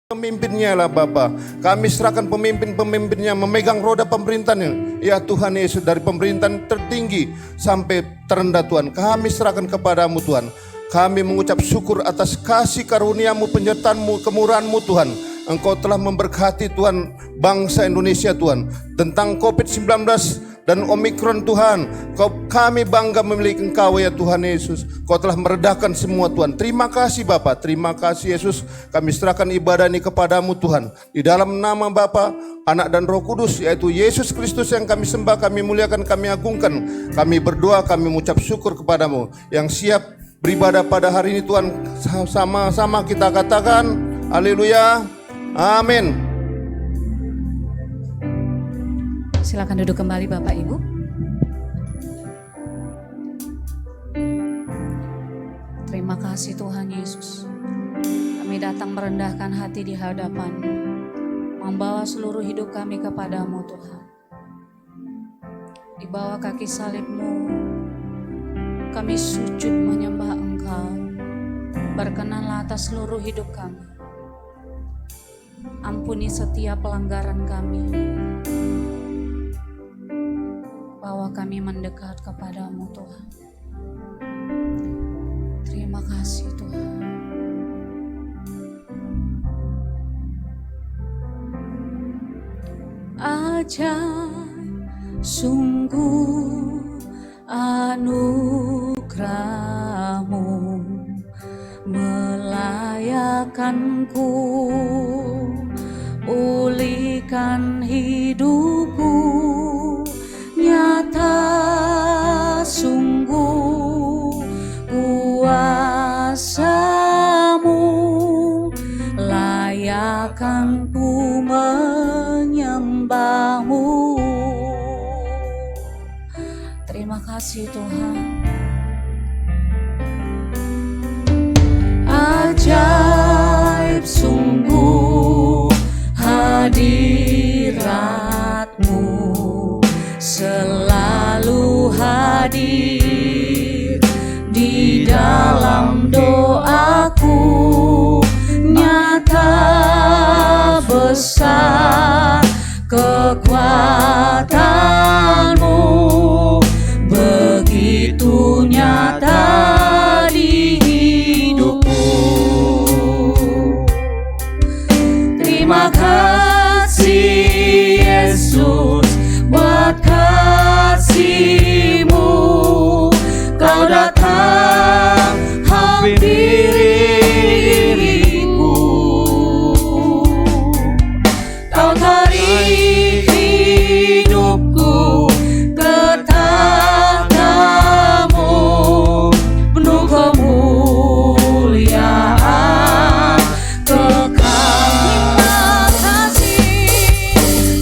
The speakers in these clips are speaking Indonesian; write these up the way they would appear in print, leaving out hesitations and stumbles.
Pemimpinnya lah Bapa. Kami serahkan pemimpin-pemimpinnya memegang roda pemerintahannya. Ya Tuhan Yesus, dari pemerintahan tertinggi sampai terendah Tuhan, kami serahkan kepadamu Tuhan. Kami mengucap syukur atas kasih karunia-Mu, penyertaan-Mu, kemurahan-Mu Tuhan. Engkau telah memberkati Tuhan bangsa Indonesia Tuhan. Tentang COVID-19 dan Omikron Tuhan, kami bangga memiliki Engkau ya Tuhan Yesus. Kau telah meredakan semua Tuhan. Terima kasih Bapa, terima kasih Yesus. Kami serahkan ibadah ini kepadamu Tuhan. Di dalam nama Bapa, Anak dan Roh Kudus, yaitu Yesus Kristus yang kami sembah, kami muliakan, kami agungkan. Kami berdoa, kami mengucap syukur kepadamu. Yang siap beribadah pada hari ini Tuhan, sama-sama kita katakan haleluya, amin. Silakan duduk kembali Bapak Ibu. Terima kasih Tuhan Yesus. Kami datang merendahkan hati di hadapan-Mu, membawa seluruh hidup kami kepadamu Tuhan. Di bawah kaki salib-Mu, kami sujud menyembah Engkau. Berkenanlah atas seluruh hidup kami. Ampuni setiap pelanggaran kami. Bahwa kami mendekat kepadamu Tuhan. Terima kasih Tuhan. Ajaib sungguh anugerah-Mu, melayakanku, pulihkan hidupku. Nyata sungguh kuasa-Mu, layakkan ku menyembah-Mu. Terima kasih Tuhan. Ajaib sungguh hadirat-Mu, selalu hadir di dalam doaku. Nyata besar kekuatan-Mu, begitu nyata di hidupku. Terima kasih Yesus buat kasih-Mu. Kau datang hampiri diriku. Kau tarik hidupku ke tahta-Mu, penuh kemuliaan kekal.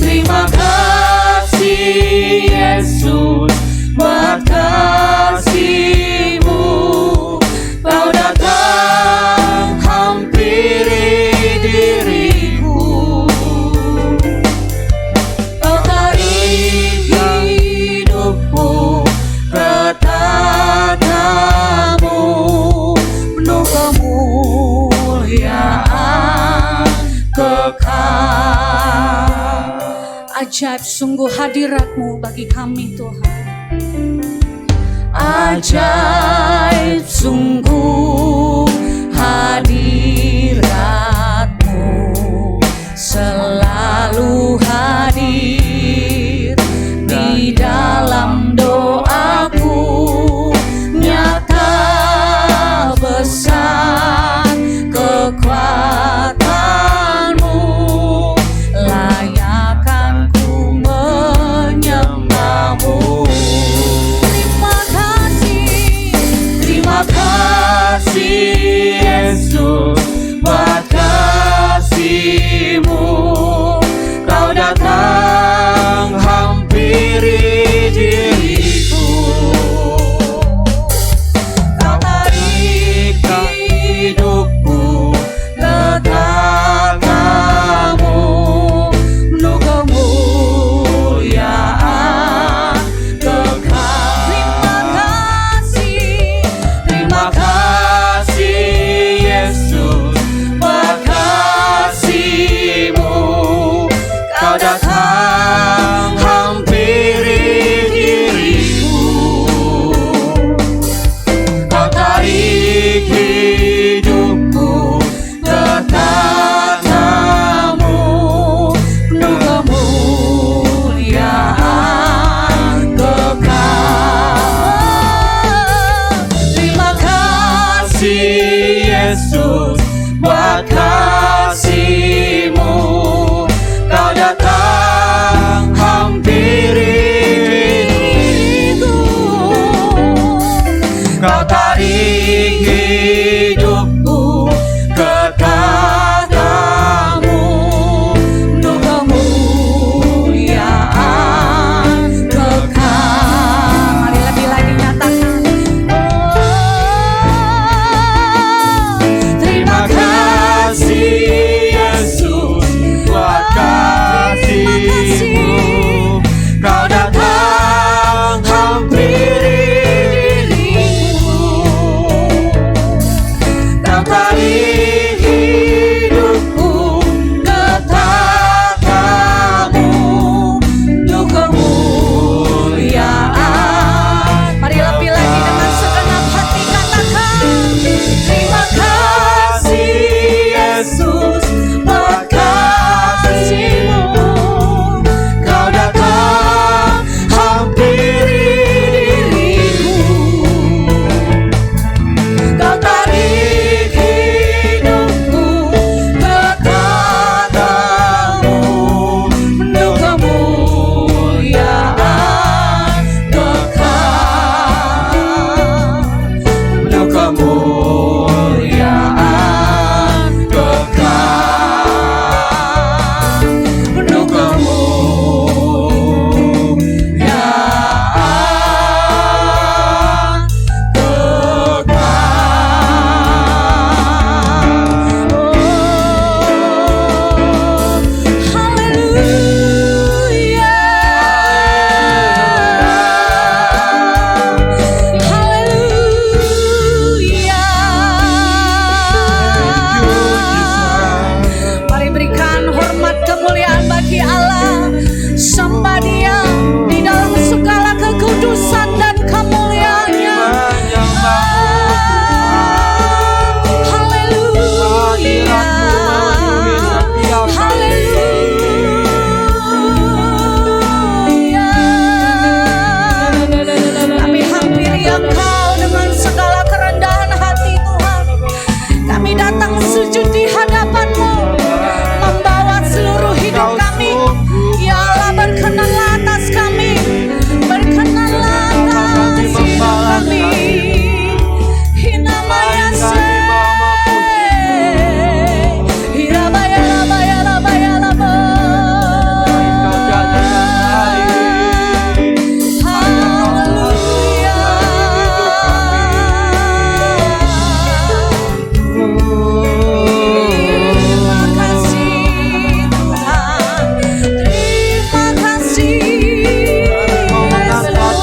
Terima kasih Yesus buat kasih-Mu. Kau datang hampiri diriku. Kau tarik hidupku ke tahta-Mu, penuh kemuliaan kekal. Ajaib sungguh hadirat-Mu bagi kami Tuhan. Ajaib sungguh hadirat-Mu, selalu hadir di dalam doaku. Nyata besar kekuatan-Mu, layakkan ku menyembah-Mu. Terima kasih kasih Yesus, buat kasih-Mu Kau datang hampiri diriku. Kau tarik hidupku ke tahta-Mu, untuk kemuliaan kekal. Mari lebih lagi nyatakan, terima kasih Yesus, buat kasih-Mu Kau datang hampiri diriku. Kau tarik hidupku ke tahta-Mu, untuk kemuliaan. Mari lebih lagi dengan segenap hati katakan, terima kasih Yesus, buat kasih-Mu Kau datang hampiri diriku. Kau tarik hidupku ke tahta-Mu, untuk kemuliaan kekal, untuk kemuliaan kekal, untuk kemuliaan Mari berikan hormat kemuliaan bagi Allah. Sembah Dia di dalam segala kekudusan dan kemuliaan-Nya. Haleluya. Haleluya. Kami hampiri Engkau dengan segala kerendahan hati Tuhan. Kami datang sujud di hadapan-Mu, membawa seluruh hidup kami. Ya Allah, berkenanlah atas kami, berkenanlah atas hidup kami. Hinamaya se, hirabaya labaya labaya laba. Haleluya. Terima kasih Tuhan, terima kasih Yesus.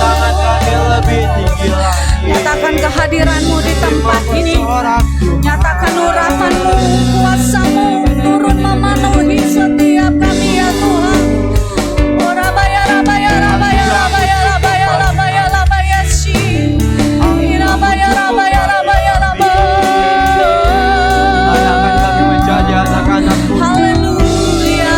Nyatakan kehadiran-Mu di tempat ini, nyatakan urapan-Mu, kuasa-Mu turun memenuhi setiap kami ya Tuhan. Orabaya rabaya rabaya rabaya rabaya rabaya rabaya si, irabaya rabaya rabaya rabaya. Akan kami menjadi anak-anak Tuhan. Haleluya.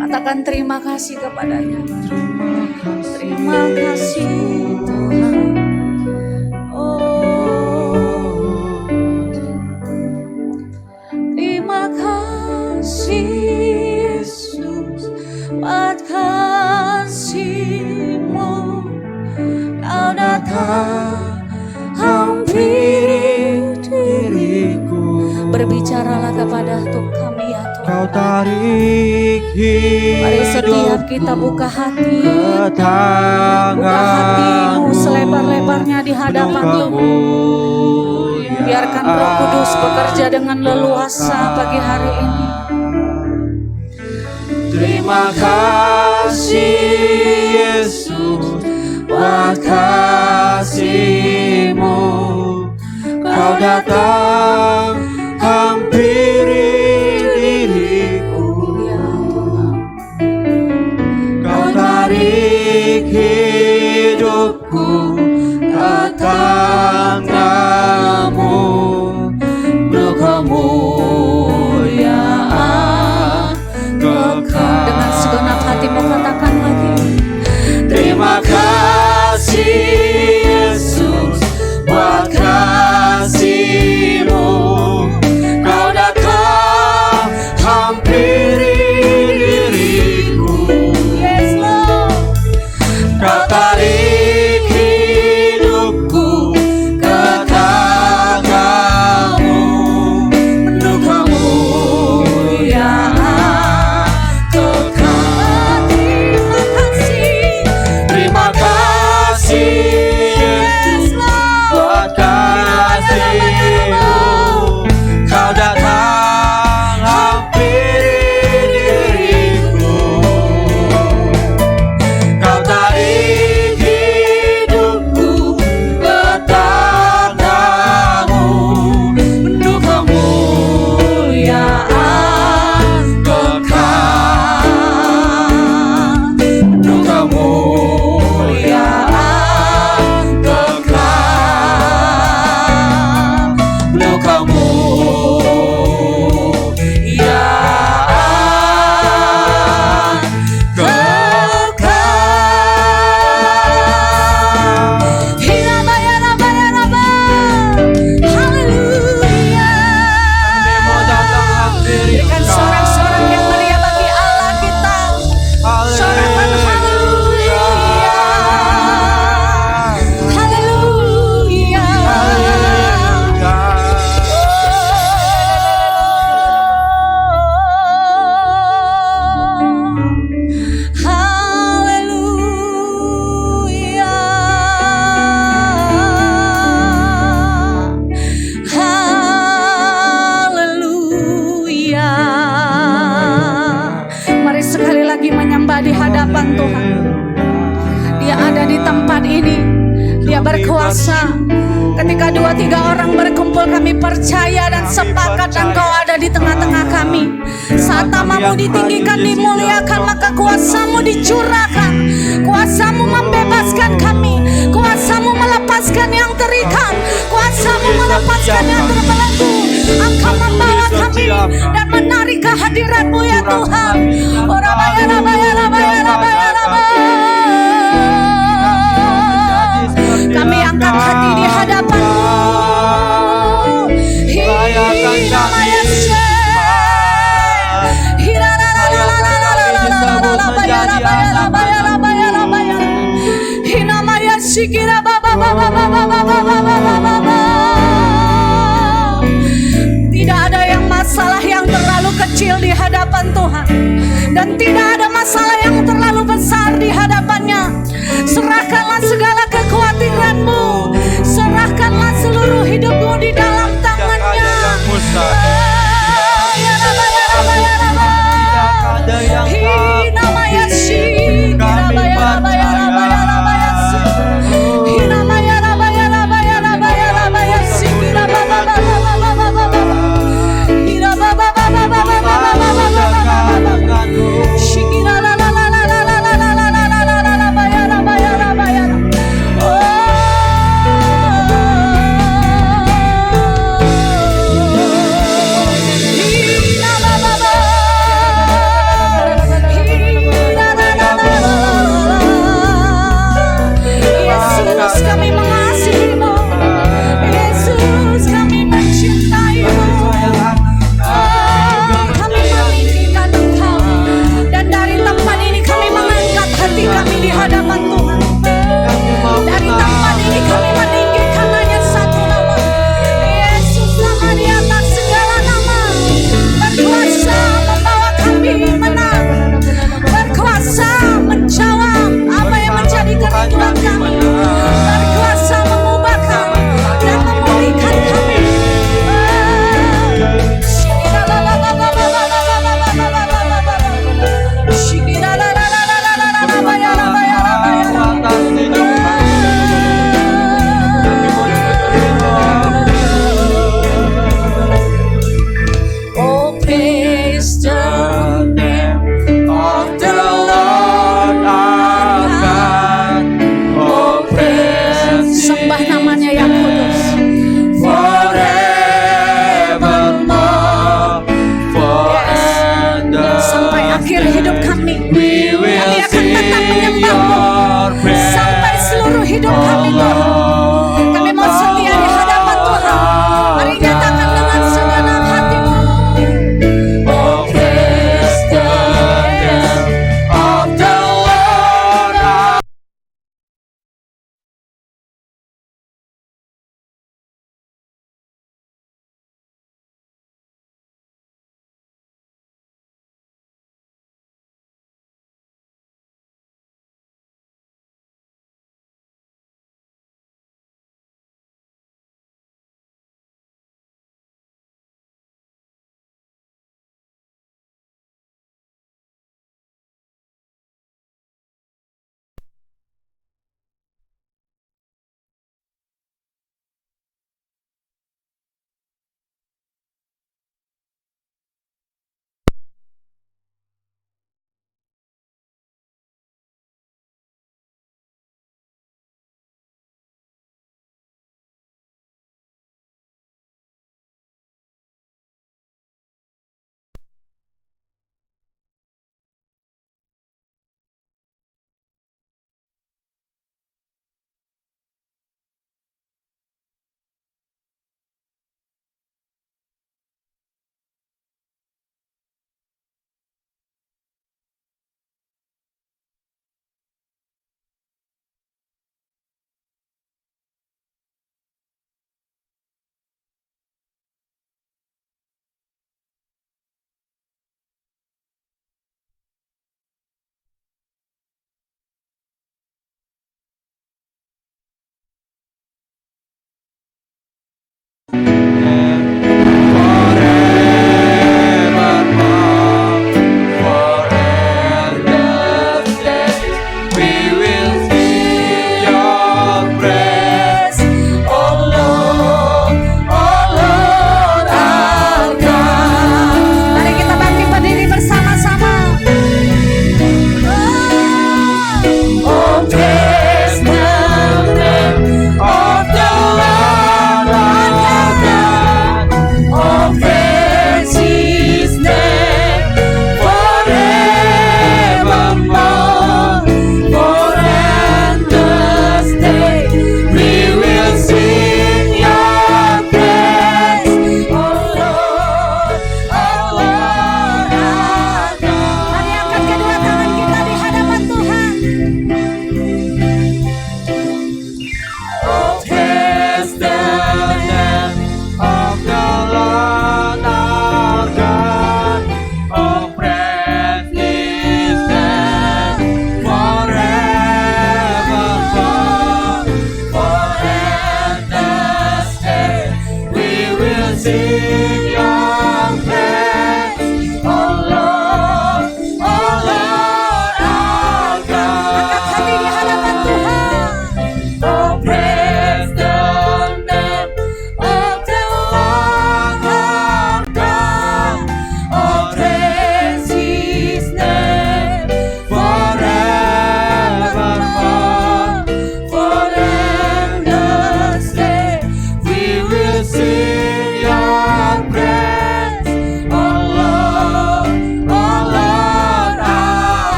Katakan terima kasih kepadanya. Terima kasih Tuhan. Oh, terima kasih Yesus, buat kasih-Mu Kau datang hampiri diriku. Berbicaralah kepada kami ya Tuhan. Kau tarik Mari setiap kita hidupku buka hati, ke buka hatimu tangan-Mu, selebar-lebarnya di hadapan Tuhan. Biarkan Roh Kudus bekerja dengan leluasa pagi hari ini. Terima kasih Yesus, buat kasih-Mu Kau datang hampiri diriku. Kau tarik hidupku ke tangan-Mu, untuk kemuliaan kekal. Dengan segenap hatimu katakan lagi, terima tempat ini. Dia berkuasa. Ketika 2-3 orang berkumpul, kami percaya dan sepakat Engkau ada di tengah-tengah kami. Saat namamu ditinggikan, dimuliakan, maka kuasamu dicurahkan. Kuasamu membebaskan kami. Kuasamu melepaskan yang terikat. Kuasamu melepaskan yang terbelenggu. Engkau membawa kami dan menarik kehadirat-Mu ya Tuhan. Kami angkat hati di hadapan-Mu. Tidak ada yang masalah yang terlalu kecil di hadapan Tuhan, dan tidak ada masalah yang terlalu besar di hadapannya. Serahkanlah segala kekhawatiran-Mu, serahkanlah seluruh hidup-Mu di dalam tangan-Nya.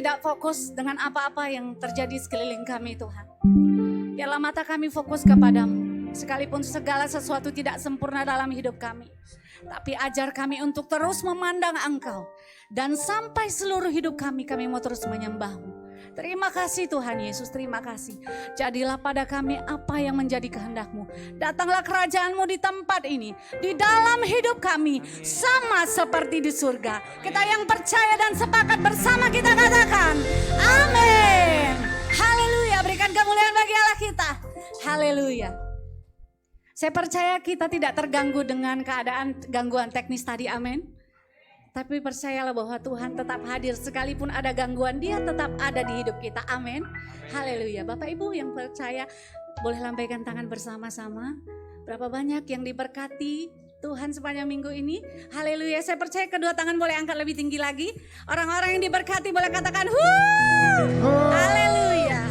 tidak fokus dengan apa-apa yang terjadi sekeliling kami Tuhan. Biarlah mata kami fokus kepadamu. Sekalipun segala sesuatu tidak sempurna dalam hidup kami. Tapi ajar kami untuk terus memandang Engkau. Dan sampai seluruh hidup kami mau terus menyembah-Mu. Terima kasih Tuhan Yesus, terima kasih. Jadilah pada kami apa yang menjadi kehendak-Mu. Datanglah kerajaan-Mu di tempat ini. Di dalam hidup kami. Sama seperti di surga. Kita yang percaya dan sepakat bersama kita katakan. Amin. Haleluya. Berikan kemuliaan bagi Allah kita. Haleluya. Saya percaya kita tidak terganggu dengan keadaan gangguan teknis tadi. Amin. Tapi percayalah bahwa Tuhan tetap hadir, sekalipun ada gangguan Dia tetap ada di hidup kita. Amin. Haleluya. Bapak Ibu yang percaya boleh lambaikan tangan bersama-sama. Berapa banyak yang diberkati Tuhan sepanjang minggu ini. Haleluya. Saya percaya kedua tangan boleh angkat lebih tinggi lagi. Orang-orang yang diberkati boleh katakan haleluya.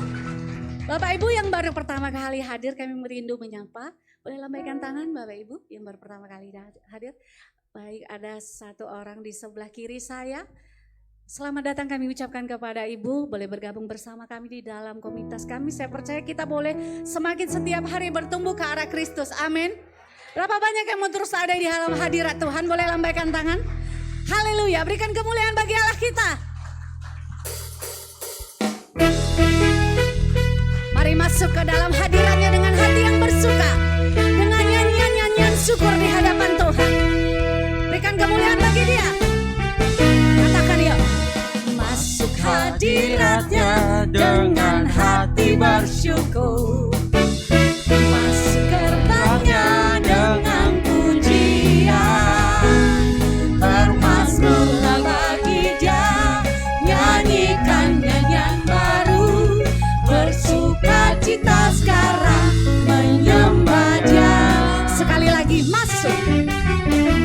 Bapak Ibu yang baru pertama kali hadir, kami merindu menyapa. Boleh lambaikan tangan Bapak Ibu yang baru pertama kali hadir. Baik, ada satu orang di sebelah kiri saya. Selamat datang kami ucapkan kepada Ibu. Boleh bergabung bersama kami di dalam komunitas kami. Saya percaya kita boleh semakin setiap hari bertumbuh ke arah Kristus. Amin. Berapa banyak yang mau terus ada di dalam hadirat Tuhan? Boleh lambaikan tangan. Haleluya. Berikan kemuliaan bagi Allah kita. Mari masuk ke dalam hadiratnya dengan hati yang bersuka. Dengan nyanyian-nyanyian syukur di hadapan Tuhan. Berikan kemuliaan bagi Dia. Katakan yuk. Masuk hadiratnya dengan hati bersyukur. Masuk gerbangnya dengan pujian. Bermazmurlah bagi Dia. Nyanyikan nyanyian baru. Bersuka cita sekarang menyembah Dia. Sekali lagi masuk.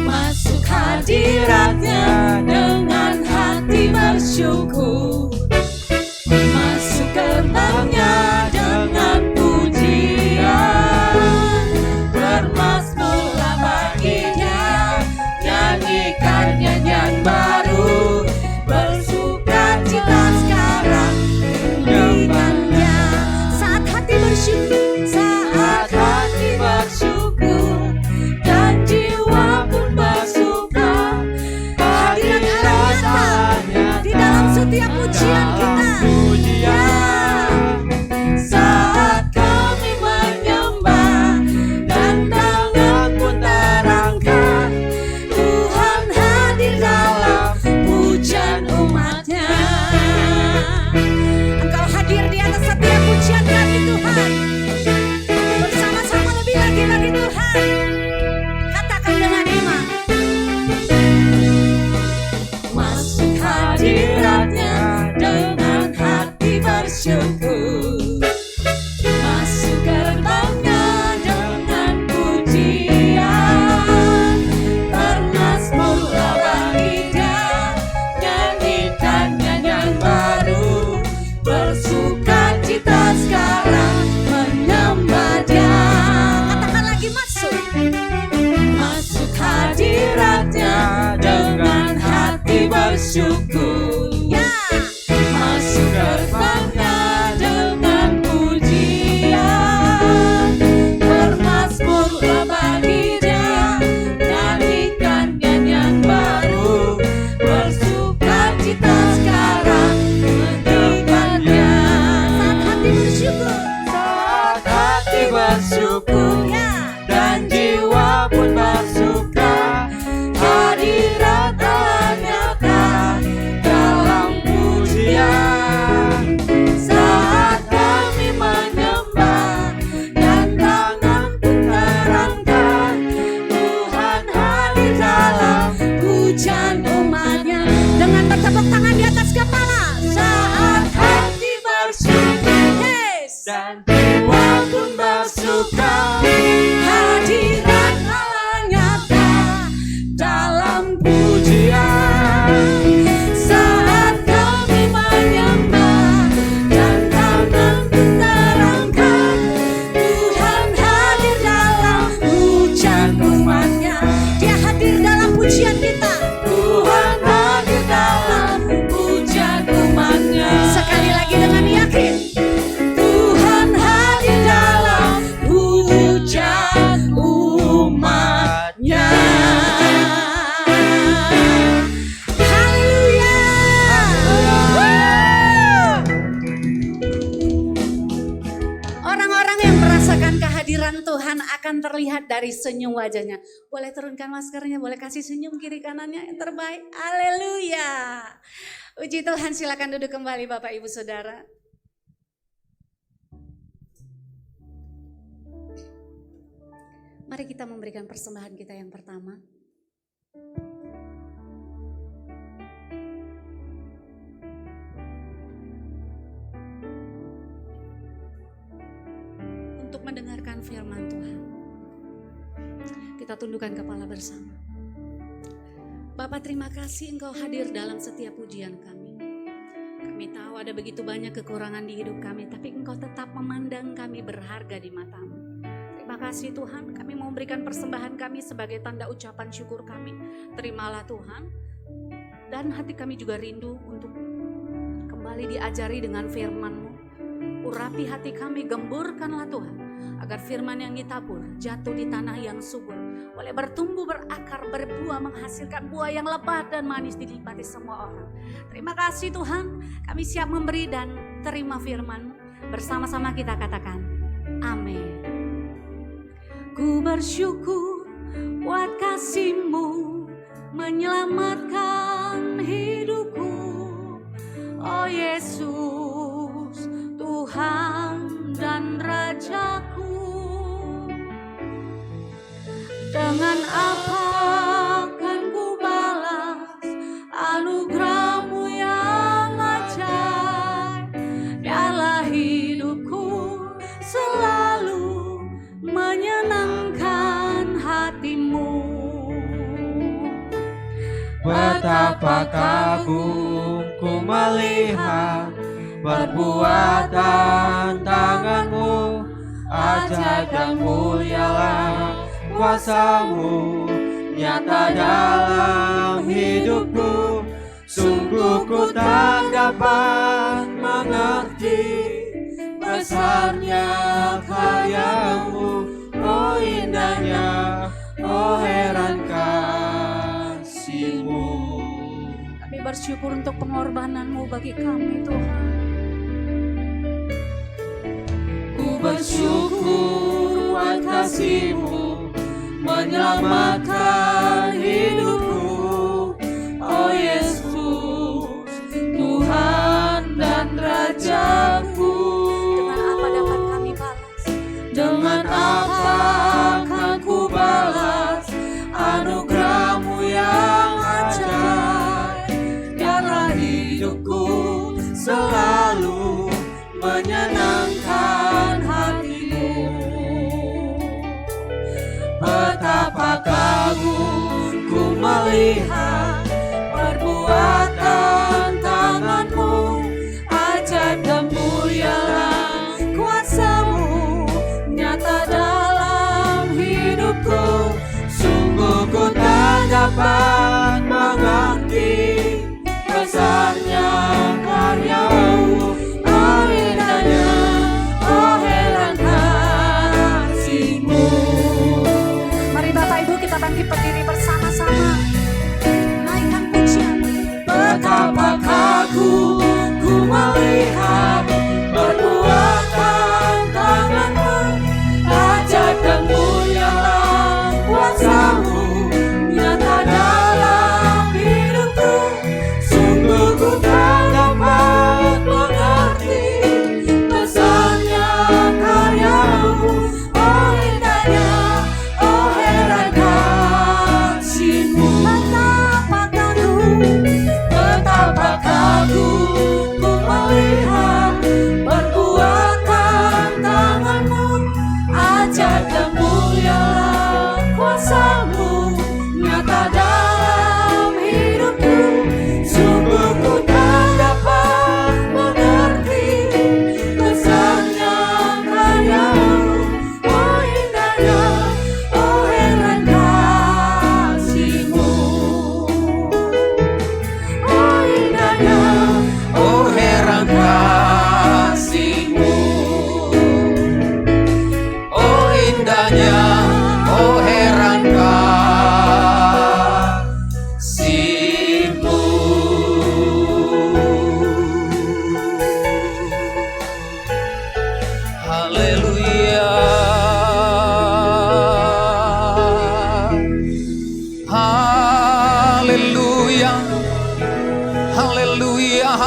Masuk hadiratnya dengan hati bersyukur. Masuk gerbangnya dengan pujian. Bermazmurlah bagi Dia. Nyanyikan nyanyian baru. Bersuka cita sekarang dengan Dia. Saat hati bersyukur, saat hati bersyukur, dan jiwa pun bersuka. Hadirat Allah nyata di dalam setiap pujian kita. Ya, saat kami menyembah dan tangan pun terangkat, Tuhan hadir dalam pujian umat-Nya. Engkau hadir di atas setiap pujian kami Tuhan. Bersama-sama lebih lagi bagi Tuhan. Katakan dengan iman. Masuk hadiratnya dengan hati bersyukur. Masuk gerbangnya dengan pujian. Bermazmurlah bagi Dia. Nyanyikan nyanyian baru. Bersuka cita sekarang menyembah Dia. Katakan lagi masuk. Masuk hadiratnya dengan hati bersyukur. Ya. Masuk gerbangnya dengan pujian. Bermazmurlah bagi Dia. Nyanyikan nyanyian baru. Bersuka cita sekarang menyembah Dia. Saat hati bersyukur. Saat hati bersyukur. Ya. Dan jiwa pun bersuka. Hadirat Allah nyata dalam pujian. Saat kami menyembah dan tangan pun terangkat, Tuhan hadir dalam pujian umat-Nya. Dengan bertepuk tangan di atas kepala. Saat hati bersyukur. Yes. Dan jiwa pun bersuka. Hadirat Allah nyata dalam pujian. Saat kami menyembah dan tangan pun terangkat, Tuhan hadir dalam pujian umat-Nya. Dia hadir dalam pujian kita. Tuhan hadir dalam pujian umat-Nya. akan terlihat dari senyum wajahnya. Boleh turunkan maskernya, boleh kasih senyum kiri kanannya yang terbaik. Haleluya. Puji Tuhan, silakan duduk kembali Bapak Ibu Saudara. Mari kita memberikan persembahan kita yang pertama. Untuk mendengarkan firman Tuhan. Kita tundukkan kepala bersama. Bapak, terima kasih Engkau hadir dalam setiap pujian kami. Kami tahu ada begitu banyak kekurangan di hidup kami, tapi Engkau tetap memandang kami berharga di mata-Mu. Terima kasih Tuhan, kami mau memberikan persembahan kami sebagai tanda ucapan syukur kami. Terimalah Tuhan, dan hati kami juga rindu untuk kembali diajari dengan firman-Mu. Urapi hati kami, gemburkanlah Tuhan, agar firman yang ditabur jatuh di tanah yang subur, boleh bertumbuh, berakar, berbuah, menghasilkan buah yang lebat dan manis dinikmati semua orang. Terima kasih Tuhan, kami siap memberi dan terima firman-Mu. Bersama-sama kita katakan, amin. Ku bersyukur buat kasih-Mu menyelamatkan hidupku, oh Yesus, Tuhan dan Rajaku. Dengan apa akan ku balas anugerah-Mu yang ajaib? Biarlah hidupku selalu menyenangkan hati-Mu. Betapa kagum ku melihat perbuatan tangan-Mu, ajaib dan mulialah kuasa-Mu nyata dalam hidupku. Sungguh ku tak dapat mengerti besarnya karya-Mu, oh indahnya, oh heran kasih-Mu. Kami bersyukur untuk pengorbanan-Mu bagi kami Tuhan. Ku bersyukur buat kasih-Mu menyelamatkan hidupku, oh Yesus, Tuhan dan Rajaku. Dengan apa dapat kami balas? Dengan apa akan ku balas anugerah-Mu yang ajaib? Biarlah hidupku selalu menyenangkan hati-Mu. Betapa kagum ku melihat perbuatan tangan-Mu, ajaib dan mulialah kuasa-Mu nyata dalam hidupku. Sungguh ku tak dapat mengerti besarnya karya-Mu, oh indahnya, oh heran kasih-Mu. Mari Bapak Ibu kita bangkit berdiri bersama-sama, naikkan pujian. Betapa kagum ku melihat perbuatan tangan-Mu, ajaib dan mulialah kuasa-Mu nyata dalam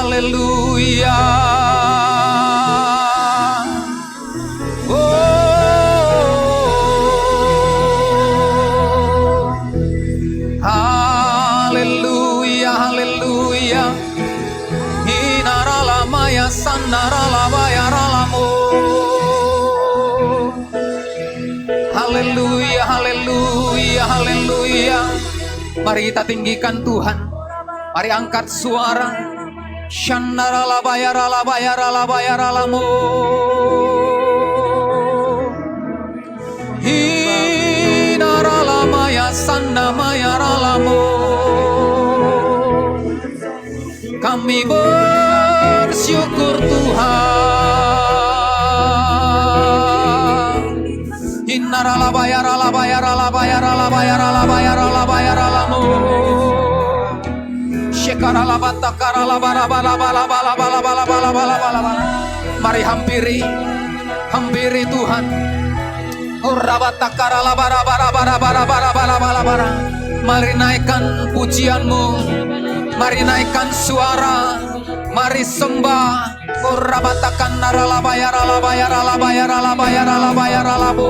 haleluya. Haleluya, haleluya. Inarala maya sanarala bayaralamu. Haleluya, haleluya, haleluya. Mari kita tinggikan Tuhan. Mari angkat suara. Shanarala bayarala bayarala bayaralamu. Hinarala maya sanna mayaralamu. Kami bersyukur Tuhan. Innarala bayarala bayarala bayarala bayarala bayarala bayaralamu. Shekarala batakarala bala bala bala bala bala bala bala bala bala. Mari hampiri Tuhan. Urabatakarala bara bara bara bara bara bara bara bara. Mari naikkan pujianmu. Mari naikkan suara. Mari sembah. Urabatakan narala bayarala bayarala bayarala bayarala bayarala bu.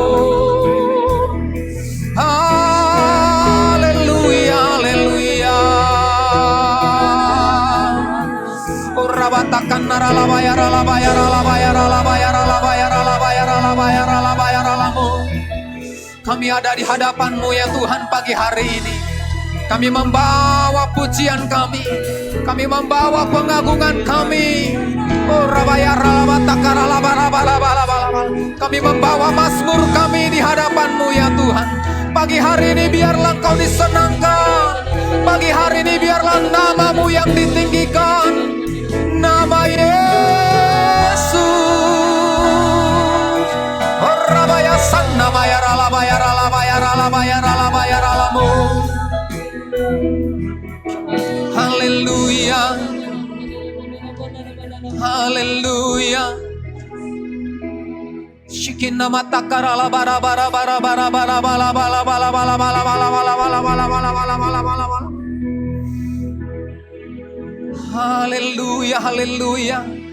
Haleluya, haleluya. Urabatakan narala bayarala bayarala bayarala bayarala bayarala bayarala bayarala bayaralamu. Kami ada di hadapan-Mu ya Tuhan pagi hari ini. Kami membawa pujian kami. Kami membawa pengagungan kami. Kami membawa mazmur kami di hadapan-Mu ya Tuhan. Pagi hari ini biarlah Engkau disenangkan. Pagi hari ini biarlah nama-Mu yang ditinggikan. Nama Yesus. Nama yarala bayarala bayarala bayarala bayaralamu. Haleluya, haleluya. Shikina mata karala bara bara bara bara bara bala bala bala bala bala bala bala bala bala bala bala bala bala bala. Haleluya, haleluya.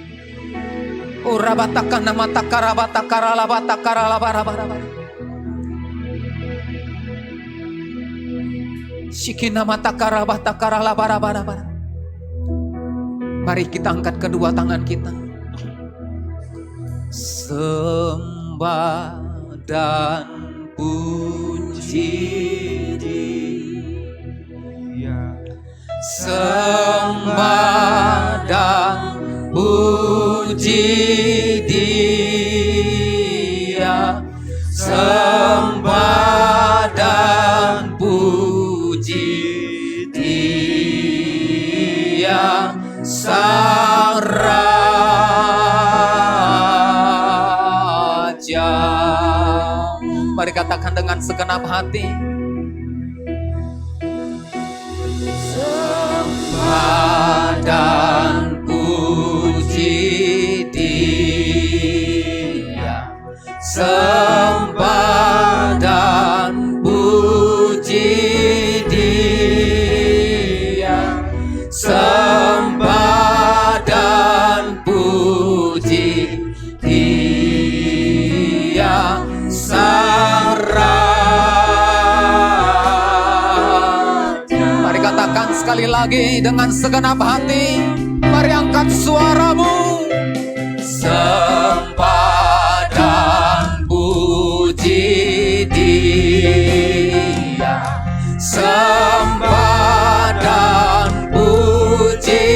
Urabatakan nama takarabata karala bata karala bara bara bara. Shikina mata karabata karala bara bara bara. Mari kita angkat kedua tangan kita. Sembah dan puji Dia. Sembah dan puji Dia. Sembah dan puji Dia. Sang Raja. Mari katakan dengan segenap hati. Sembah dan puji Dia. Sembah dan puji Dia. Sembah dan puji Dia. Sang Raja. Mari katakan sekali lagi dengan segenap hati. Mari angkat suaramu. Sembah dan puji Dia. Sembah dan puji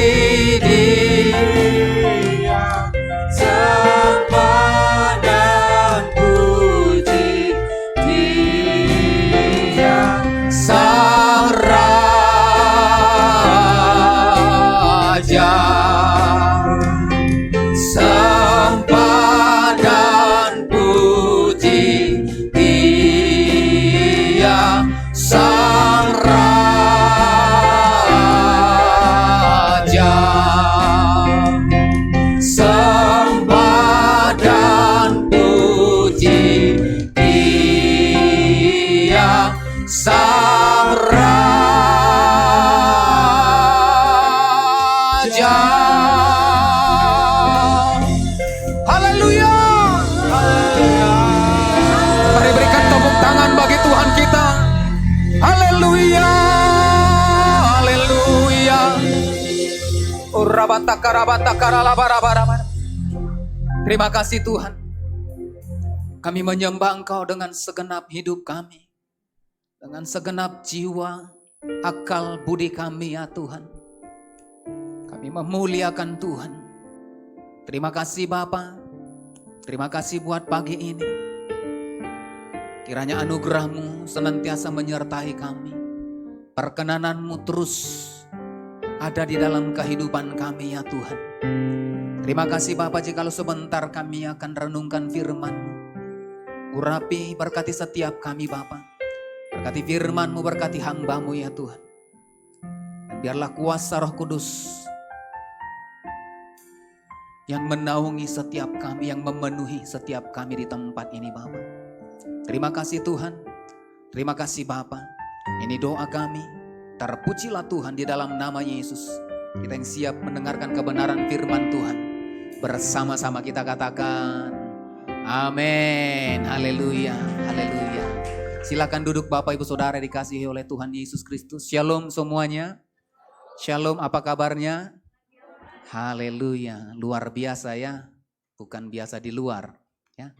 Dia. Sembah dan puji Dia. Sang Raja. Sembah dan puji Dia. Sang Raja. Sembah dan puji Dia. Sang Raja. Terima kasih Tuhan. Kami menyembah Engkau dengan segenap hidup kami. Dengan segenap jiwa, akal, budi kami ya Tuhan. Kami memuliakan Tuhan. Terima kasih Bapa. Terima kasih buat pagi ini. Kiranya anugerah-Mu senantiasa menyertai kami. Perkenanan-Mu terus ada di dalam kehidupan kami ya Tuhan. Terima kasih Bapa, jikalau sebentar kami akan renungkan firman-Mu. Urapi, berkati setiap kami Bapa. Berkati firman-Mu, berkati hamba-Mu ya Tuhan. Dan biarlah kuasa Roh Kudus yang menaungi setiap kami, yang memenuhi setiap kami di tempat ini Bapa. Terima kasih Tuhan. Terima kasih Bapa. Ini doa kami. Terpujilah Tuhan di dalam nama Yesus. Kita yang siap mendengarkan kebenaran firman Tuhan. Bersama-sama kita katakan amin. Haleluya. Haleluya. Silakan duduk Bapak Ibu Saudara dikasihi oleh Tuhan Yesus Kristus. Shalom semuanya. Shalom, apa kabarnya? Haleluya. Luar biasa ya. Bukan biasa di luar ya.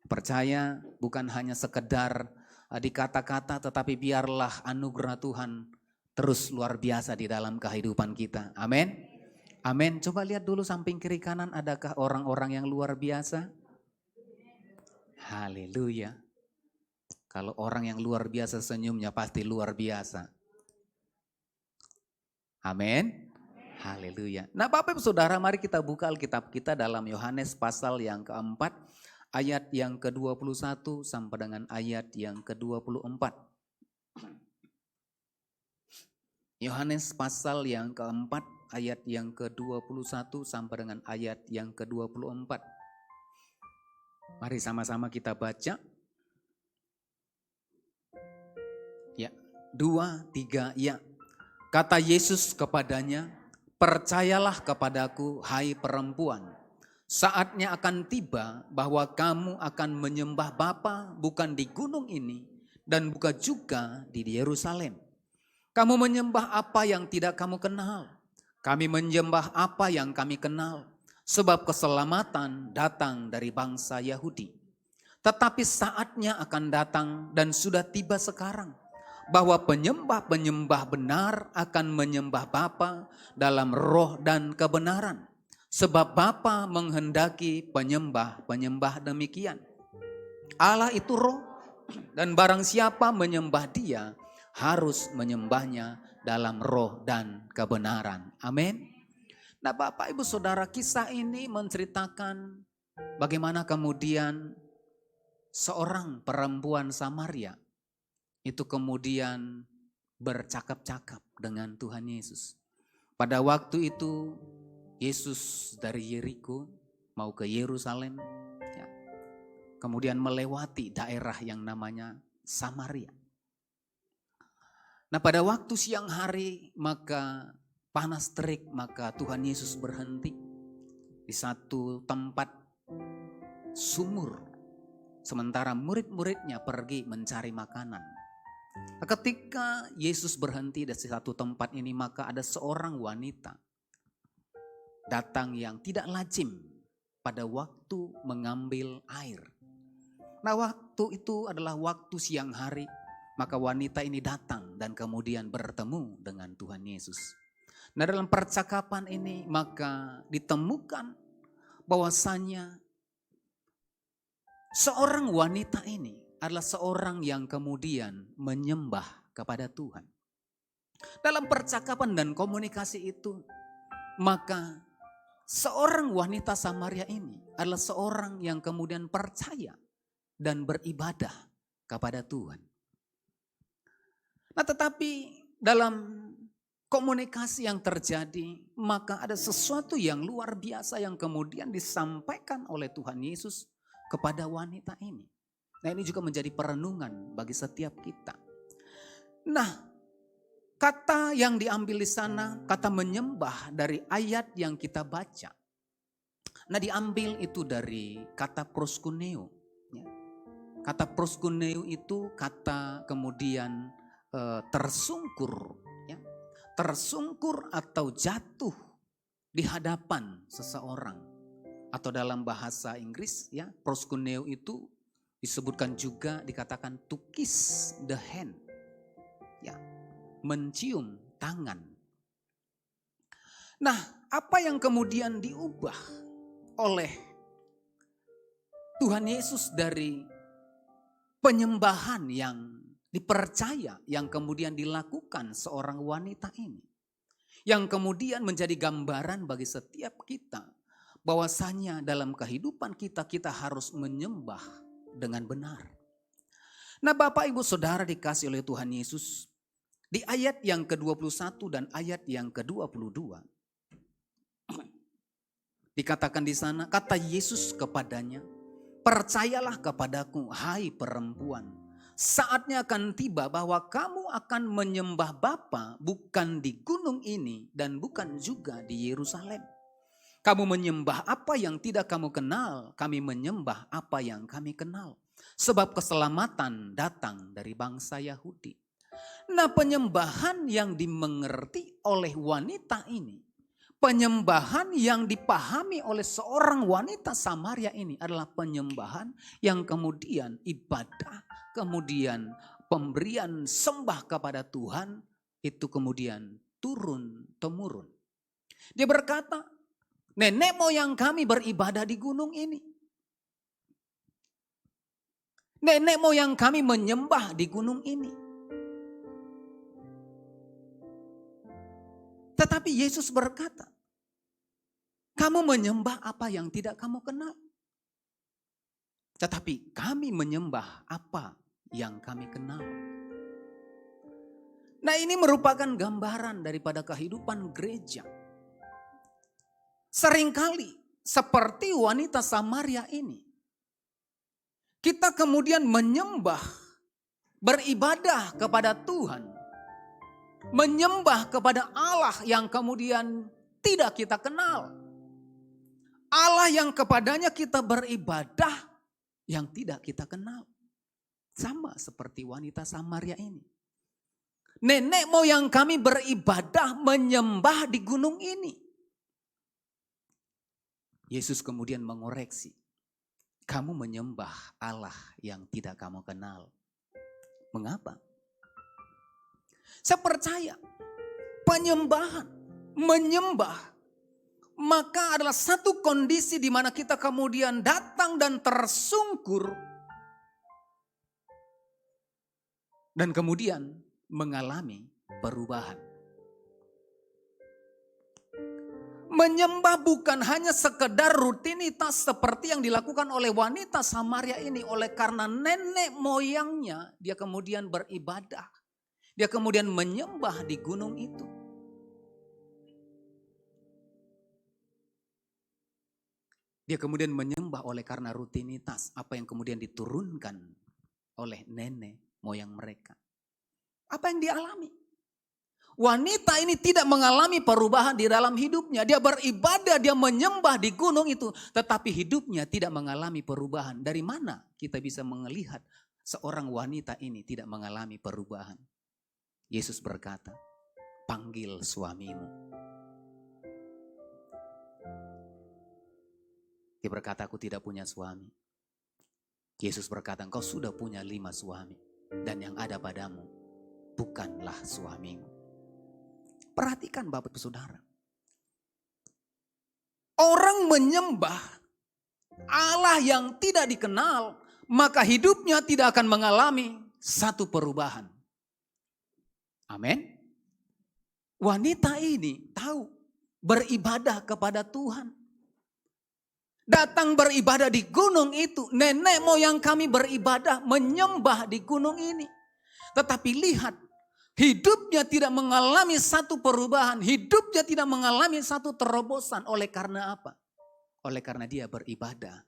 Percaya bukan hanya sekedar di kata-kata, tetapi biarlah anugerah Tuhan terus luar biasa di dalam kehidupan kita. Amin. Amin. Coba lihat dulu samping kiri kanan, adakah orang-orang yang luar biasa? Haleluya. Kalau orang yang luar biasa senyumnya pasti luar biasa. Amin. Haleluya. Nah Bapak Ibu Saudara, mari kita buka Alkitab kita dalam Yohanes pasal yang keempat, ayat yang ke-21 sampai dengan ayat yang ke-24. Yohanes pasal yang keempat, ayat yang ke-21 sampai dengan ayat yang ke-24. Mari sama-sama kita baca. Ya, 2, 3, ya. Kata Yesus kepadanya, percayalah kepadaku hai perempuan. Saatnya akan tiba bahwa kamu akan menyembah Bapa bukan di gunung ini dan bukan juga di Yerusalem. Kamu menyembah apa yang tidak kamu kenal. Kami menyembah apa yang kami kenal. Sebab keselamatan datang dari bangsa Yahudi. Tetapi saatnya akan datang dan sudah tiba sekarang. Bahwa penyembah-penyembah benar akan menyembah Bapa dalam roh dan kebenaran. Sebab Bapa menghendaki penyembah-penyembah demikian. Allah itu roh, dan barang siapa menyembah Dia harus menyembahnya dalam roh dan kebenaran. Amin. Nah Bapak Ibu Saudara, kisah ini menceritakan bagaimana kemudian seorang perempuan Samaria itu kemudian bercakap-cakap dengan Tuhan Yesus. Pada waktu itu Yesus dari Yeriko mau ke Yerusalem, ya, kemudian melewati daerah yang namanya Samaria. Nah pada waktu siang hari maka panas terik, maka Tuhan Yesus berhenti di satu tempat sumur. Sementara murid-muridnya pergi mencari makanan. Ketika Yesus berhenti di satu tempat ini, maka ada seorang wanita datang yang tidak lazim pada waktu mengambil air. Nah waktu itu adalah waktu siang hari, maka wanita ini datang dan kemudian bertemu dengan Tuhan Yesus. Nah dalam percakapan ini maka ditemukan bahwasanya seorang wanita ini adalah seorang yang kemudian menyembah kepada Tuhan. Dalam percakapan dan komunikasi itu, maka seorang wanita Samaria ini adalah seorang yang kemudian percaya dan beribadah kepada Tuhan. Nah tetapi dalam komunikasi yang terjadi, maka ada sesuatu yang luar biasa yang kemudian disampaikan oleh Tuhan Yesus kepada wanita ini. Nah ini juga menjadi perenungan bagi setiap kita. Nah kata yang diambil di sana, kata menyembah dari ayat yang kita baca. Nah diambil itu dari kata proskuneo. Kata proskuneo itu kata kemudian tersungkur. Tersungkur atau jatuh di hadapan seseorang, atau dalam bahasa Inggris ya, proskuneo itu disebutkan juga, dikatakan to kiss the hand, ya, mencium tangan. Nah, apa yang kemudian diubah oleh Tuhan Yesus dari penyembahan yang dipercaya, yang kemudian dilakukan seorang wanita ini, yang kemudian menjadi gambaran bagi setiap kita, bahwasanya dalam kehidupan kita, kita harus menyembah dengan benar. Nah, Bapak Ibu Saudara dikasih oleh Tuhan Yesus, di ayat yang ke-21 dan ayat yang ke-22, dikatakan di sana, kata Yesus kepadanya, percayalah kepadaku, hai perempuan, saatnya akan tiba bahwa kamu akan menyembah Bapa bukan di gunung ini dan bukan juga di Yerusalem. Kamu menyembah apa yang tidak kamu kenal, kami menyembah apa yang kami kenal. Sebab keselamatan datang dari bangsa Yahudi. Nah, penyembahan yang dimengerti oleh wanita ini, penyembahan yang dipahami oleh seorang wanita Samaria ini adalah penyembahan yang kemudian ibadah, kemudian pemberian sembah kepada Tuhan itu kemudian turun-temurun. Dia berkata, nenek moyang kami beribadah di gunung ini. Nenek moyang kami menyembah di gunung ini. Tetapi Yesus berkata, kamu menyembah apa yang tidak kamu kenal. Tetapi kami menyembah apa yang kami kenal. Nah, ini merupakan gambaran daripada kehidupan gereja. Seringkali seperti wanita Samaria ini, kita kemudian menyembah, beribadah kepada Tuhan, menyembah kepada Allah yang kemudian tidak kita kenal. Allah yang kepadanya kita beribadah yang tidak kita kenal. Sama seperti wanita Samaria ini. Nenek moyang kami beribadah menyembah di gunung ini. Yesus kemudian mengoreksi. Kamu menyembah Allah yang tidak kamu kenal. Mengapa? Saya percaya penyembahan, menyembah, maka adalah satu kondisi di mana kita kemudian datang dan tersungkur dan kemudian mengalami perubahan. Menyembah bukan hanya sekedar rutinitas seperti yang dilakukan oleh wanita Samaria ini, oleh karena nenek moyangnya dia kemudian beribadah. Dia kemudian menyembah di gunung itu. Dia kemudian menyembah oleh karena rutinitas apa yang kemudian diturunkan oleh nenek moyang mereka. Apa yang dialami? Wanita ini tidak mengalami perubahan di dalam hidupnya. Dia beribadah, dia menyembah di gunung itu. Tetapi hidupnya tidak mengalami perubahan. Dari mana kita bisa melihat seorang wanita ini tidak mengalami perubahan? Yesus berkata, panggil suamimu. Dia berkata, aku tidak punya suami. Yesus berkata, engkau sudah punya 5 suami. Dan yang ada padamu bukanlah suamimu. Perhatikan Bapak Ibu Saudara. Orang menyembah Allah yang tidak dikenal, maka hidupnya tidak akan mengalami satu perubahan. Amin. Wanita ini tahu beribadah kepada Tuhan. Datang beribadah di gunung itu. Nenek moyang kami beribadah menyembah di gunung ini. Tetapi lihat, hidupnya tidak mengalami satu perubahan. Hidupnya tidak mengalami satu terobosan. Oleh karena apa? Oleh karena dia beribadah.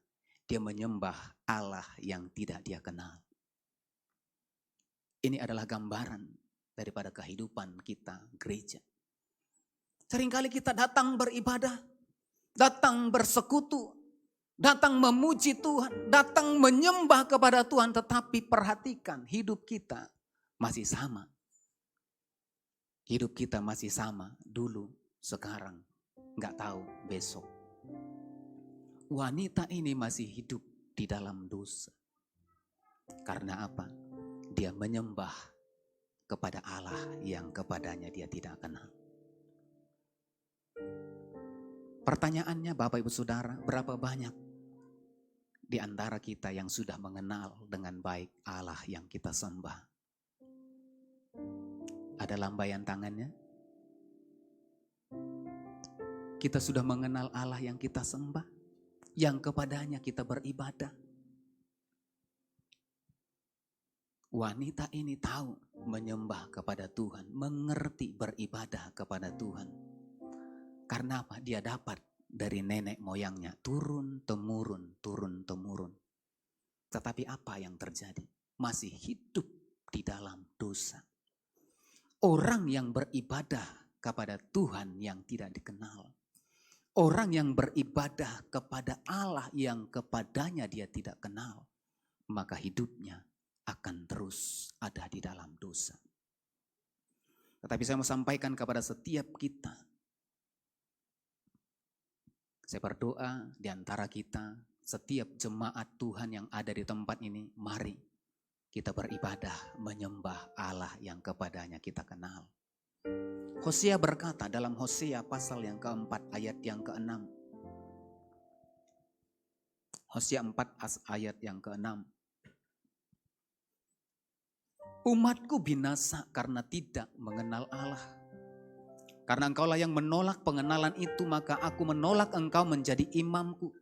Dia menyembah Allah yang tidak dia kenal. Ini adalah gambaran daripada kehidupan kita gereja. Seringkali kita datang beribadah. Datang bersekutu. Datang memuji Tuhan. Datang menyembah kepada Tuhan. Tetapi perhatikan, hidup kita masih sama. Hidup kita masih sama dulu, sekarang, nggak tahu besok. Wanita ini masih hidup di dalam dosa. Karena apa? Dia menyembah kepada Allah yang kepadanya dia tidak kenal. Pertanyaannya Bapak Ibu Saudara, berapa banyak di antara kita yang sudah mengenal dengan baik Allah yang kita sembah? Ada lambaian tangannya? Kita sudah mengenal Allah yang kita sembah, yang kepadanya kita beribadah. Wanita ini tahu menyembah kepada Tuhan, mengerti beribadah kepada Tuhan. Karena apa? Dia dapat dari nenek moyangnya, turun temurun, turun temurun. Tetapi apa yang terjadi? Masih hidup di dalam dosa. Orang yang beribadah kepada Tuhan yang tidak dikenal. Orang yang beribadah kepada Allah yang kepadanya dia tidak kenal. Maka hidupnya akan terus ada di dalam dosa. Tetapi saya mau sampaikan kepada setiap kita. Saya berdoa di antara kita, setiap jemaat Tuhan yang ada di tempat ini, mari kita beribadah menyembah Allah yang kepadanya kita kenal. Hosea berkata dalam Hosea pasal yang keempat ayat yang keenam. Hosea 4 ayat yang keenam. Umatku binasa karena tidak mengenal Allah. Karena engkaulah yang menolak pengenalan itu, maka aku menolak engkau menjadi imamku.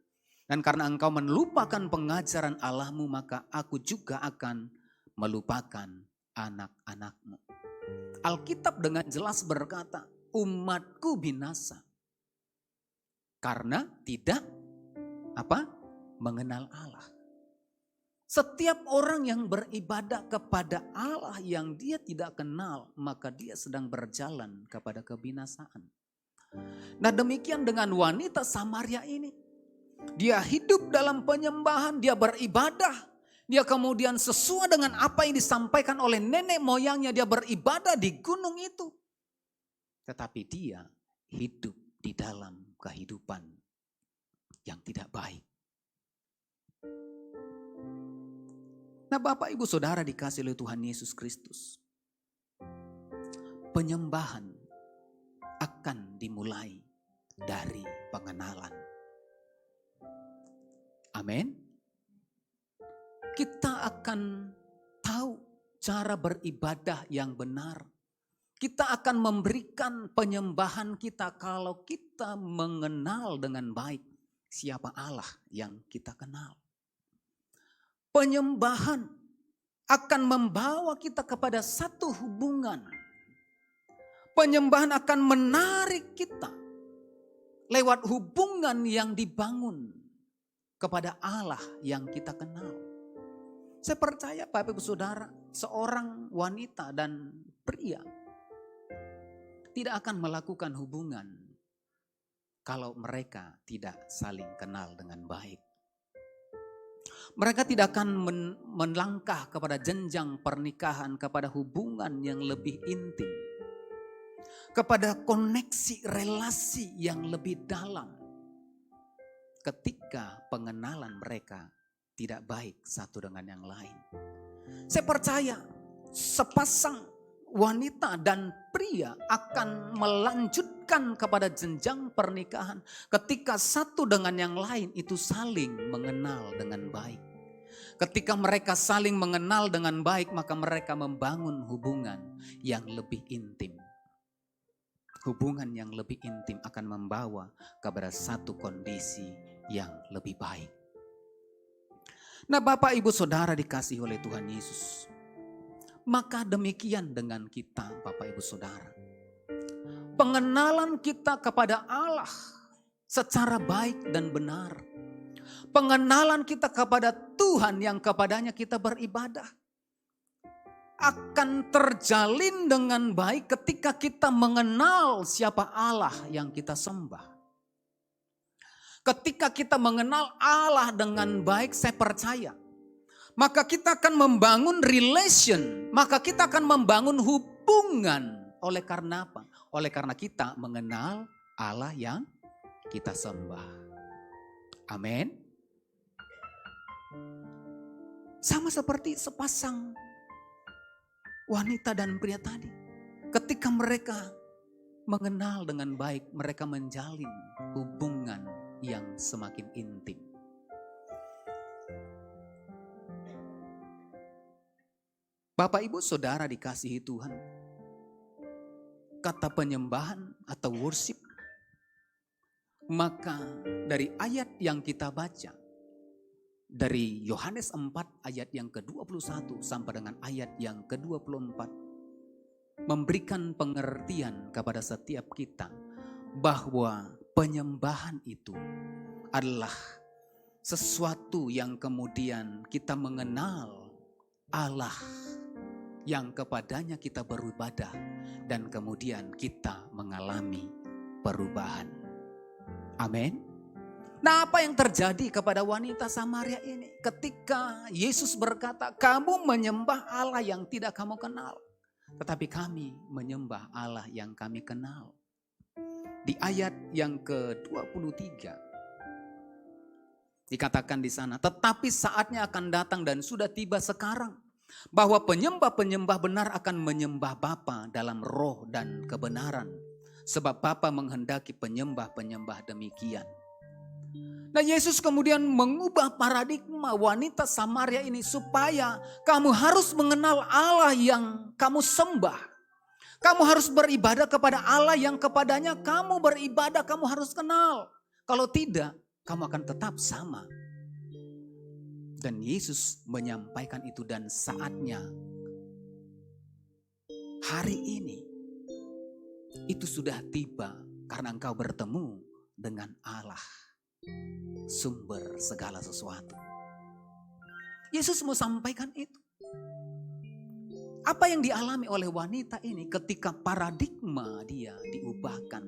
Dan karena engkau melupakan pengajaran Allahmu, maka aku juga akan melupakan anak-anakmu. Alkitab dengan jelas berkata, umatku binasa. Karena tidak mengenal Allah. Setiap orang yang beribadah kepada Allah yang dia tidak kenal, maka dia sedang berjalan kepada kebinasaan. Nah demikian dengan wanita Samaria ini. Dia hidup dalam penyembahan, dia beribadah. Dia kemudian sesuai dengan apa yang disampaikan oleh nenek moyangnya, dia beribadah di gunung itu. Tetapi dia hidup di dalam kehidupan yang tidak baik. Nah Bapak Ibu Saudara dikasih oleh Tuhan Yesus Kristus. Penyembahan akan dimulai dari pengenalan. Amin. Kita akan tahu cara beribadah yang benar. Kita akan memberikan penyembahan kita kalau kita mengenal dengan baik siapa Allah yang kita kenal. Penyembahan akan membawa kita kepada satu hubungan. Penyembahan akan menarik kita lewat hubungan yang dibangun kepada Allah yang kita kenal. Saya percaya Bapak Ibu Saudara, seorang wanita dan pria tidak akan melakukan hubungan kalau mereka tidak saling kenal dengan baik. Mereka tidak akan melangkah kepada jenjang pernikahan, kepada hubungan yang lebih intim, kepada koneksi relasi yang lebih dalam, ketika pengenalan mereka tidak baik satu dengan yang lain. Saya percaya sepasang wanita dan pria akan melanjutkan kepada jenjang pernikahan ketika satu dengan yang lain itu saling mengenal dengan baik. Ketika mereka saling mengenal dengan baik, maka mereka membangun hubungan yang lebih intim. Hubungan yang lebih intim akan membawa kepada satu kondisi yang lebih baik. Nah Bapak Ibu Saudara dikasihi oleh Tuhan Yesus. Maka demikian dengan kita Bapak Ibu Saudara. Pengenalan kita kepada Allah secara baik dan benar. Pengenalan kita kepada Tuhan yang kepadanya kita beribadah akan terjalin dengan baik ketika kita mengenal siapa Allah yang kita sembah. Ketika kita mengenal Allah dengan baik, saya percaya, maka kita akan membangun relation, maka kita akan membangun hubungan. Oleh karena apa? Oleh karena kita mengenal Allah yang kita sembah. Amin. Sama seperti sepasang wanita dan pria tadi. Ketika mereka mengenal dengan baik, mereka menjalin hubungan yang semakin intim. Bapak, Ibu, Saudara dikasihi Tuhan. Kata penyembahan atau worship, maka dari ayat yang kita baca, dari Yohanes 4 ayat yang ke-21 sampai dengan ayat yang ke-24, memberikan pengertian kepada setiap kita bahwa penyembahan itu adalah sesuatu yang kemudian kita mengenal Allah yang kepadanya kita beribadah dan kemudian kita mengalami perubahan. Amin. Nah, apa yang terjadi kepada wanita Samaria ini ketika Yesus berkata, kamu menyembah Allah yang tidak kamu kenal, tetapi kami menyembah Allah yang kami kenal. Di ayat yang ke-23 dikatakan di sana, tetapi saatnya akan datang dan sudah tiba sekarang bahwa penyembah-penyembah benar akan menyembah Bapa dalam roh dan kebenaran, sebab Bapa menghendaki penyembah-penyembah demikian. Nah, Yesus kemudian mengubah paradigma wanita Samaria ini supaya kamu harus mengenal Allah yang kamu sembah. Kamu harus beribadah kepada Allah yang kepadanya kamu beribadah, kamu harus kenal. Kalau tidak, kamu akan tetap sama. Dan Yesus menyampaikan itu, dan saatnya hari ini itu sudah tiba karena engkau bertemu dengan Allah, sumber segala sesuatu. Yesus mau sampaikan itu. Apa yang dialami oleh wanita ini ketika paradigma dia diubahkan.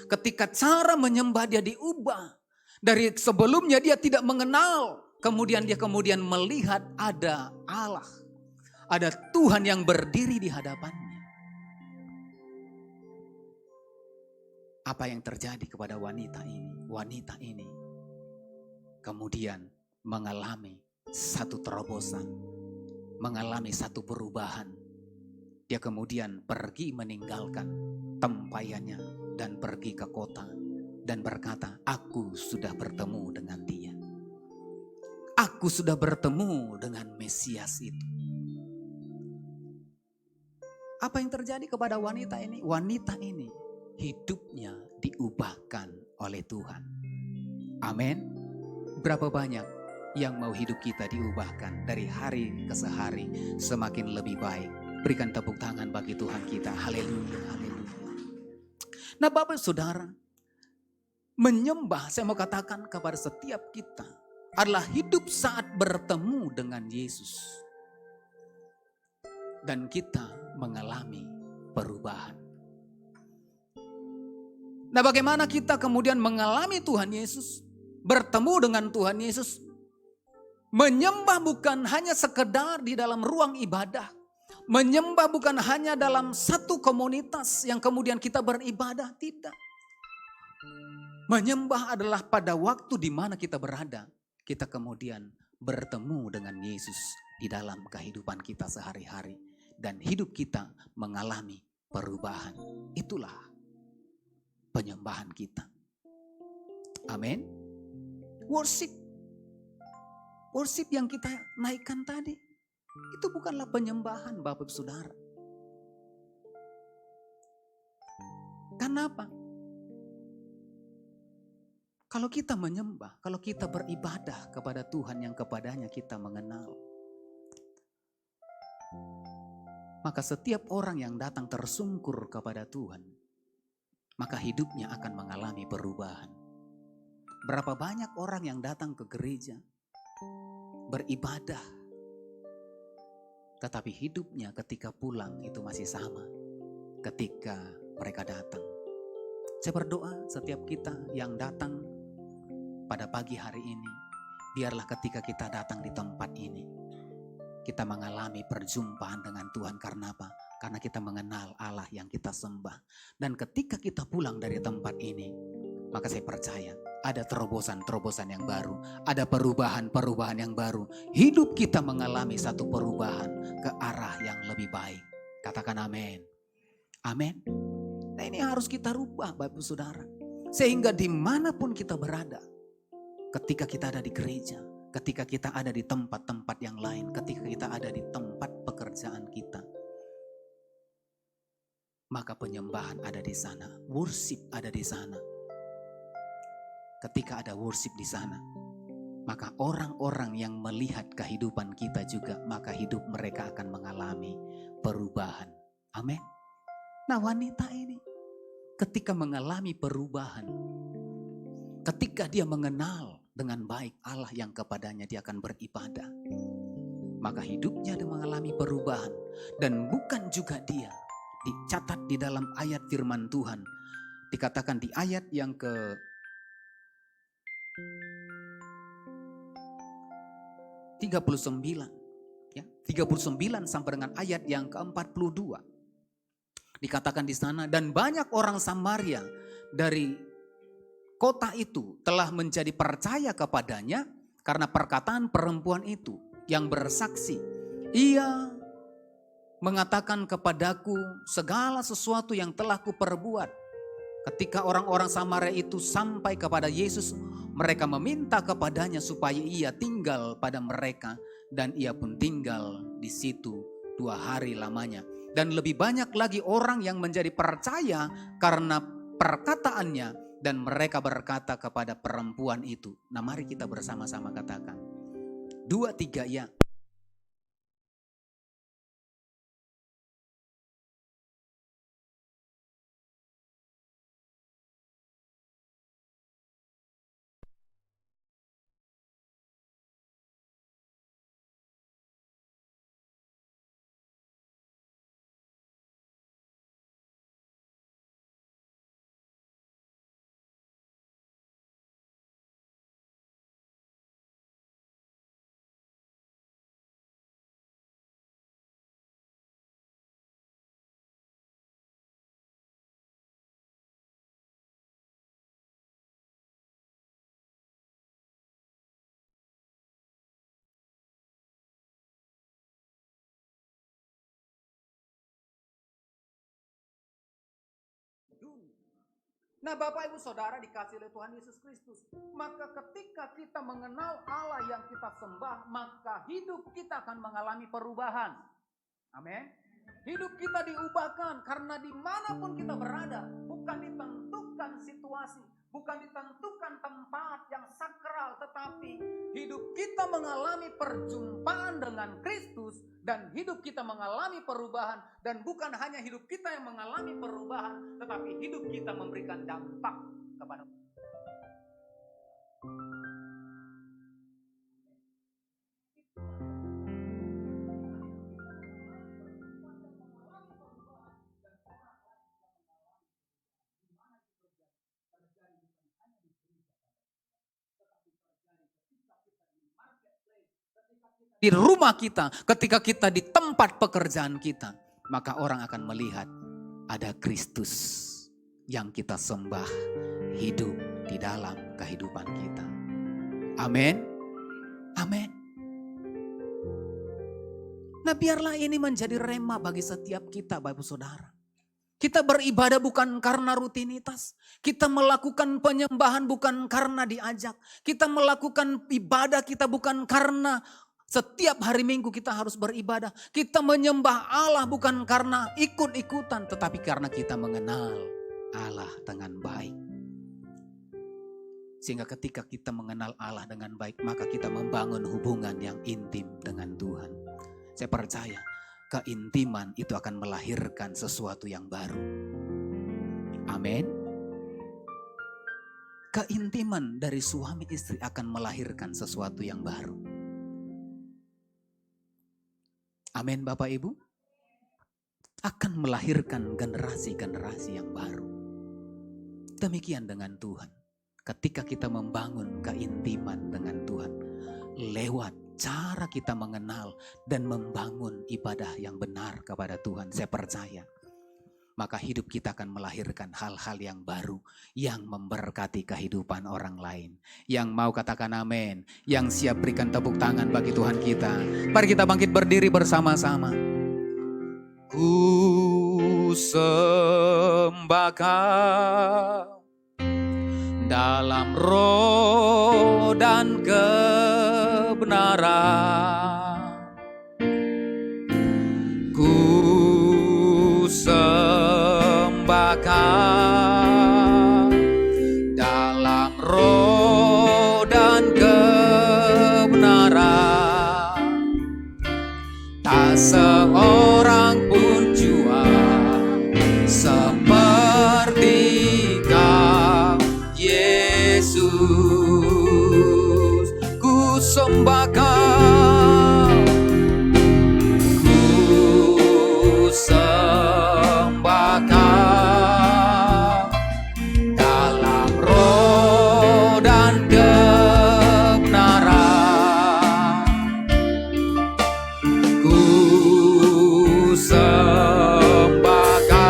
Ketika cara menyembah dia diubah. Dari sebelumnya dia tidak mengenal. Kemudian dia melihat ada Allah. Ada Tuhan yang berdiri di hadapannya. Apa yang terjadi kepada wanita ini? Wanita ini kemudian mengalami satu terobosan. Mengalami satu perubahan. Dia kemudian pergi meninggalkan tempayannya dan pergi ke kota dan berkata, aku sudah bertemu dengan dia. Aku sudah bertemu dengan Mesias itu. Apa yang terjadi kepada wanita ini? Wanita ini hidupnya diubahkan oleh Tuhan. Amin. Berapa banyak yang mau hidup kita diubahkan dari hari ke hari semakin lebih baik. Berikan tepuk tangan bagi Tuhan kita. Haleluya, haleluya. Nah, Bapak Saudara, menyembah, saya mau katakan kepada setiap kita, adalah hidup saat bertemu dengan Yesus. Dan kita mengalami perubahan. Nah, bagaimana kita kemudian mengalami Tuhan Yesus? Bertemu dengan Tuhan Yesus. Menyembah bukan hanya sekedar di dalam ruang ibadah. Menyembah bukan hanya dalam satu komunitas yang kemudian kita beribadah, tidak. Menyembah adalah pada waktu di mana kita berada, kita kemudian bertemu dengan Yesus di dalam kehidupan kita sehari-hari. Dan hidup kita mengalami perubahan. Itulah penyembahan kita. Amin. Worship. Worship yang kita naikkan tadi, itu bukanlah penyembahan Bapak Saudara. Kenapa? Kalau kita menyembah, kalau kita beribadah kepada Tuhan yang kepadanya kita mengenal, maka setiap orang yang datang tersungkur kepada Tuhan, maka hidupnya akan mengalami perubahan. Berapa banyak orang yang datang ke gereja, beribadah, tetapi hidupnya ketika pulang itu masih sama ketika mereka datang. Saya berdoa setiap kita yang datang pada pagi hari ini, biarlah ketika kita datang di tempat ini, kita mengalami perjumpaan dengan Tuhan. Karena apa? Karena kita mengenal Allah yang kita sembah. Dan ketika kita pulang dari tempat ini, maka saya percaya ada terobosan-terobosan yang baru, ada perubahan-perubahan yang baru. Hidup kita mengalami satu perubahan ke arah yang lebih baik. Katakan amin. Amin. Nah, ini harus kita rubah Bapak Ibu Saudara. Sehingga dimanapun kita berada, ketika kita ada di gereja, ketika kita ada di tempat-tempat yang lain, ketika kita ada di tempat pekerjaan kita, maka penyembahan ada di sana, worship ada di sana. Ketika ada worship di sana, maka orang-orang yang melihat kehidupan kita juga, maka hidup mereka akan mengalami perubahan. Amin. Nah, wanita ini ketika mengalami perubahan, ketika dia mengenal dengan baik Allah yang kepadanya dia akan beribadah, maka hidupnya dia mengalami perubahan. Dan bukan juga dia, dicatat di dalam ayat firman Tuhan, dikatakan di ayat yang ke 39, ya, 39 sampai dengan ayat yang ke-42. Dikatakan di sana, dan banyak orang Samaria dari kota itu telah menjadi percaya kepadanya karena perkataan perempuan itu yang bersaksi. Ia mengatakan kepadaku segala sesuatu yang telah kuperbuat. Ketika orang-orang Samaria itu sampai kepada Yesus, mereka meminta kepadanya supaya ia tinggal pada mereka, dan ia pun tinggal di situ 2 hari lamanya. Dan lebih banyak lagi orang yang menjadi percaya karena perkataannya, dan mereka berkata kepada perempuan itu. Nah, mari kita bersama-sama katakan 2, 3 ya. Nah, Bapak Ibu Saudara dikasih oleh Tuhan Yesus Kristus, maka ketika kita mengenal Allah yang kita sembah, maka hidup kita akan mengalami perubahan. Amin. Hidup kita diubahkan karena dimanapun kita berada, bukan ditentukan situasi, bukan ditentukan tempat yang sakral, tetapi hidup kita mengalami perjumpaan dengan Kristus, dan hidup kita mengalami perubahan. Dan bukan hanya hidup kita yang mengalami perubahan, tetapi hidup kita memberikan dampak kepada di rumah kita, ketika kita di tempat pekerjaan kita, maka orang akan melihat ada Kristus yang kita sembah hidup di dalam kehidupan kita. Amin. Amin. Nah, biarlah ini menjadi rema bagi setiap kita, Bapak Saudara. Kita beribadah bukan karena rutinitas. Kita melakukan penyembahan bukan karena diajak. Kita melakukan ibadah kita bukan karena setiap hari Minggu kita harus beribadah. Kita menyembah Allah bukan karena ikut-ikutan, tetapi karena kita mengenal Allah dengan baik. Sehingga ketika kita mengenal Allah dengan baik, maka kita membangun hubungan yang intim dengan Tuhan. Saya percaya keintiman itu akan melahirkan sesuatu yang baru. Amin. Keintiman dari suami istri akan melahirkan sesuatu yang baru. Amin Bapak Ibu. Akan melahirkan generasi-generasi yang baru. Demikian dengan Tuhan. Ketika kita membangun keintiman dengan Tuhan, lewat cara kita mengenal dan membangun ibadah yang benar kepada Tuhan, saya percaya, maka hidup kita akan melahirkan hal-hal yang baru, yang memberkati kehidupan orang lain. Yang mau katakan amin, yang siap berikan tepuk tangan bagi Tuhan kita. Mari kita bangkit berdiri bersama-sama. Ku sembah Kau dalam roh dan kebenaran. Ku sembah Kau dalam roh dan kebenaran. Tak seorang pun jua seperti Kau, Yesus. Ku sembah Kau, ku sembah Kau dalam roh dan kebenaran. Ku sembah Kau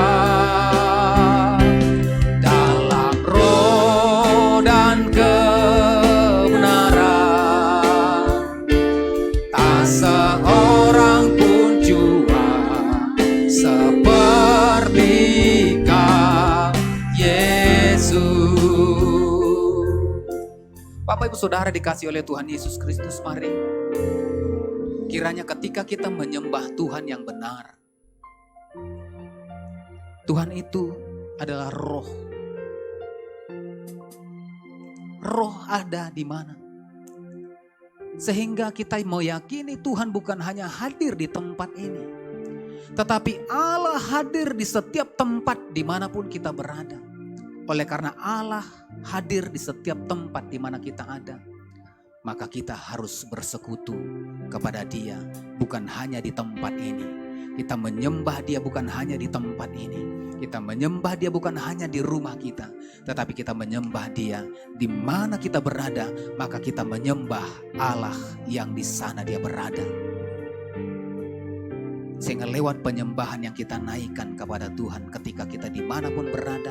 dalam roh dan kebenaran. Tak seorang pun jua seperti Kau, Yesus. Bapak Ibu Saudara dikasihi oleh Tuhan Yesus Kristus, mari kiranya ketika kita menyembah Tuhan yang benar, Tuhan itu adalah roh. Roh ada di mana? Sehingga kita meyakini Tuhan bukan hanya hadir di tempat ini, tetapi Allah hadir di setiap tempat dimanapun kita berada. Oleh karena Allah hadir di setiap tempat di mana kita ada, maka kita harus bersekutu kepada Dia bukan hanya di tempat ini. Kita menyembah Dia bukan hanya di tempat ini. Kita menyembah Dia bukan hanya di rumah kita, tetapi kita menyembah Dia di mana kita berada, maka kita menyembah Allah yang di sana Dia berada. Sehingga lewat penyembahan yang kita naikkan kepada Tuhan ketika kita dimanapun berada,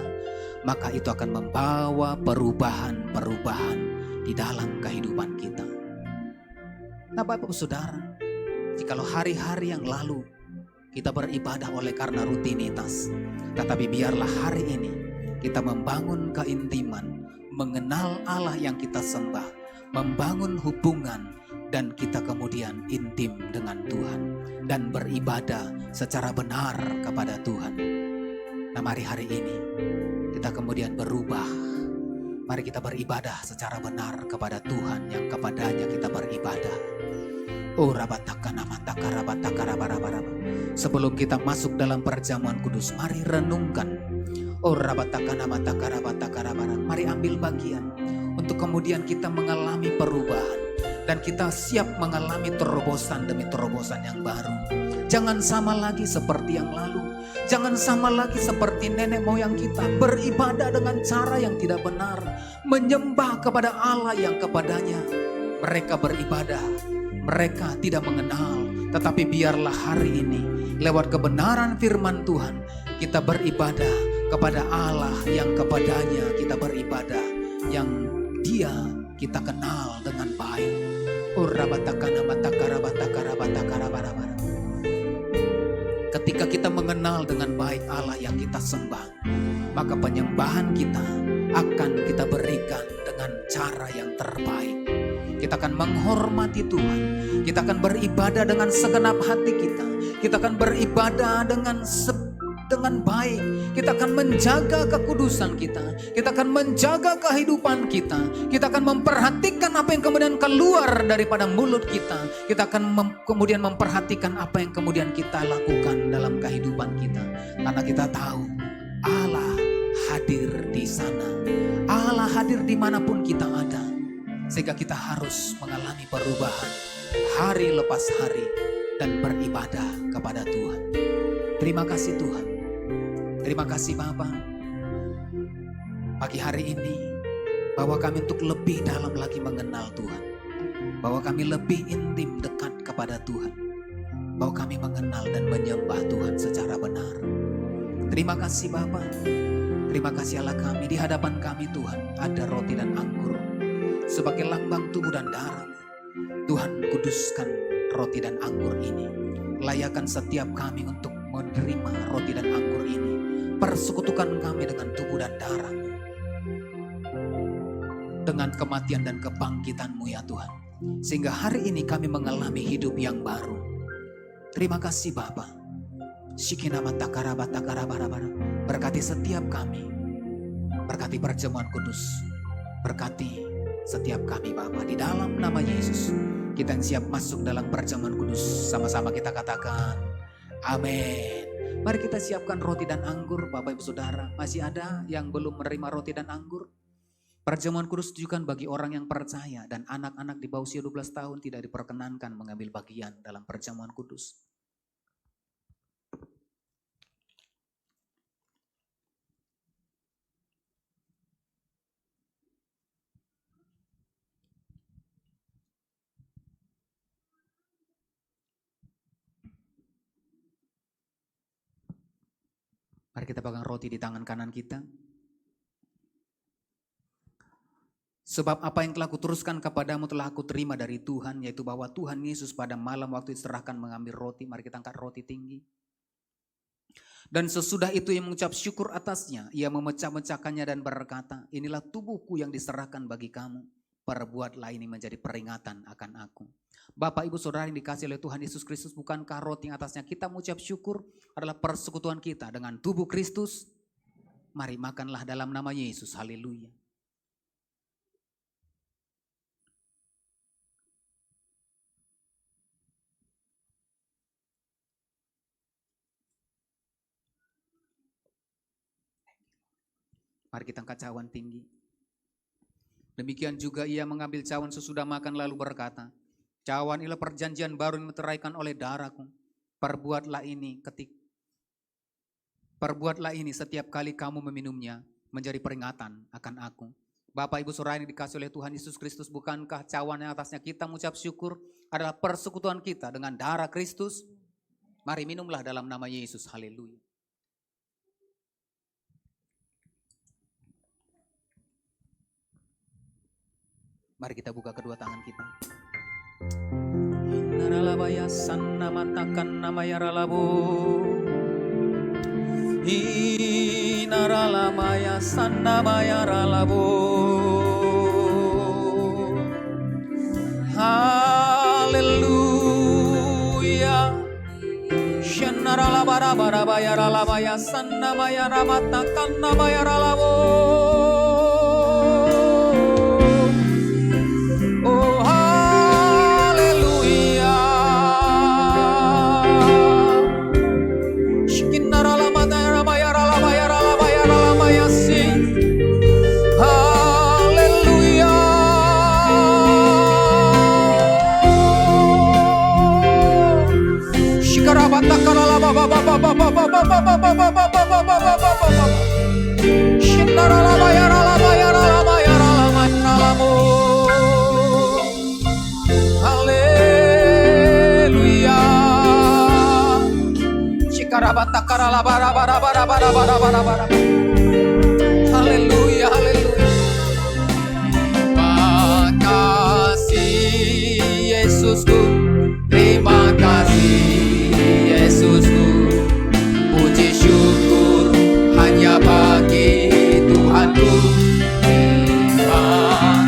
maka itu akan membawa perubahan-perubahan di dalam kehidupan kita. Nah Bapak Saudara, jikalau hari-hari yang lalu kita beribadah oleh karena rutinitas, tetapi biarlah hari ini kita membangun keintiman, mengenal Allah yang kita sembah, membangun hubungan, dan kita kemudian intim dengan Tuhan dan beribadah secara benar kepada Tuhan. Nah mari hari ini kita kemudian berubah. Mari kita beribadah secara benar kepada Tuhan yang kepadanya kita beribadah. Oh rabatakana matakara batakara barabaraba. Sebelum kita masuk dalam perjamuan kudus, mari renungkan. Oh rabatakana matakara batakara barabara. Mari ambil bagian untuk kemudian kita mengalami perubahan. Dan kita siap mengalami terobosan demi terobosan yang baru. Jangan sama lagi seperti yang lalu. Jangan sama lagi seperti nenek moyang kita. Beribadah dengan cara yang tidak benar. Menyembah kepada Allah yang kepadanya mereka beribadah. Mereka tidak mengenal. Tetapi biarlah hari ini lewat kebenaran firman Tuhan, kita beribadah kepada Allah yang kepadanya kita beribadah. Yang Dia kita kenal dengan baik. Ketika kita mengenal dengan baik Allah yang kita sembah, maka penyembahan kita akan kita berikan dengan cara yang terbaik. Kita akan menghormati Tuhan. Kita akan beribadah dengan segenap hati kita. Kita akan beribadah dengan baik. Kita akan menjaga kekudusan kita. Kita akan menjaga kehidupan kita. Kita akan memperhatikan apa yang kemudian keluar daripada mulut kita. Kita akan kemudian memperhatikan apa yang kemudian kita lakukan dalam kehidupan kita. Karena kita tahu Allah hadir di sana. Allah hadir dimanapun kita ada. Sehingga kita harus mengalami perubahan hari lepas hari dan beribadah kepada Tuhan. Terima kasih Tuhan. Terima kasih Bapa. Pagi hari ini bawa kami untuk lebih dalam lagi mengenal Tuhan. Bawa kami lebih intim dekat kepada Tuhan. Bawa kami mengenal dan menyembah Tuhan secara benar. Terima kasih Bapa. Terima kasih Allah kami. Di hadapan kami Tuhan ada roti dan anggur sebagai lambang tubuh dan darah. Tuhan, kuduskan roti dan anggur ini. Layakan setiap kami untuk menerima roti dan anggur ini. Persekutukan kami dengan tubuh dan darah, dengan kematian dan kebangkitan-Mu ya Tuhan. Sehingga hari ini kami mengalami hidup yang baru. Terima kasih Bapa. Berkati setiap kami. Berkati perjamuan kudus. Berkati setiap kami Bapa. Di dalam nama Yesus kita yang siap masuk dalam perjamuan kudus. Sama-sama kita katakan amin. Mari kita siapkan roti dan anggur Bapak Ibu Saudara. Masih ada yang belum menerima roti dan anggur? Perjamuan kudus ditujukan bagi orang yang percaya dan anak-anak di bawah usia 12 tahun tidak diperkenankan mengambil bagian dalam perjamuan kudus. Mari kita pegang roti di tangan kanan kita. Sebab apa yang telah kuteruskan kepadamu telah aku terima dari Tuhan, yaitu bahwa Tuhan Yesus pada malam waktu diserahkan mengambil roti. Mari kita angkat roti tinggi. Dan sesudah itu ia mengucap syukur atasnya, ia memecah-mecahkannya dan berkata, inilah tubuhku yang diserahkan bagi kamu. Perbuatlah ini menjadi peringatan akan aku. Bapak Ibu Saudara yang dikasihi oleh Tuhan Yesus Kristus, bukankah roti yang atasnya kita mengucap syukur adalah persekutuan kita dengan tubuh Kristus? Mari makanlah dalam nama Yesus. Haleluya. Mari kita angkat cawan tinggi. Demikian juga ia mengambil cawan sesudah makan lalu berkata, cawan inilah perjanjian baru yang diteraikan oleh darahku. Perbuatlah ini setiap kali kamu meminumnya menjadi peringatan akan aku. Bapak Ibu Saudara yang dikasihi oleh Tuhan Yesus Kristus, bukankah cawan yang atasnya kita mengucap syukur adalah persekutuan kita dengan darah Kristus? Mari minumlah dalam nama Yesus. Haleluya. Mari kita buka kedua tangan kita. Naralabaya sanna matakan namaya ralabu. Naralamaya sanna maya ralabu. Haleluya. Shanaralabara barabaya ralabaya sanna maya ramatakan namaya ralabu. Haleluya, haleluya. Makasih Yesusku, terima kasih Yesusku. Puji syukur hanya bagi Tuhanku. Terima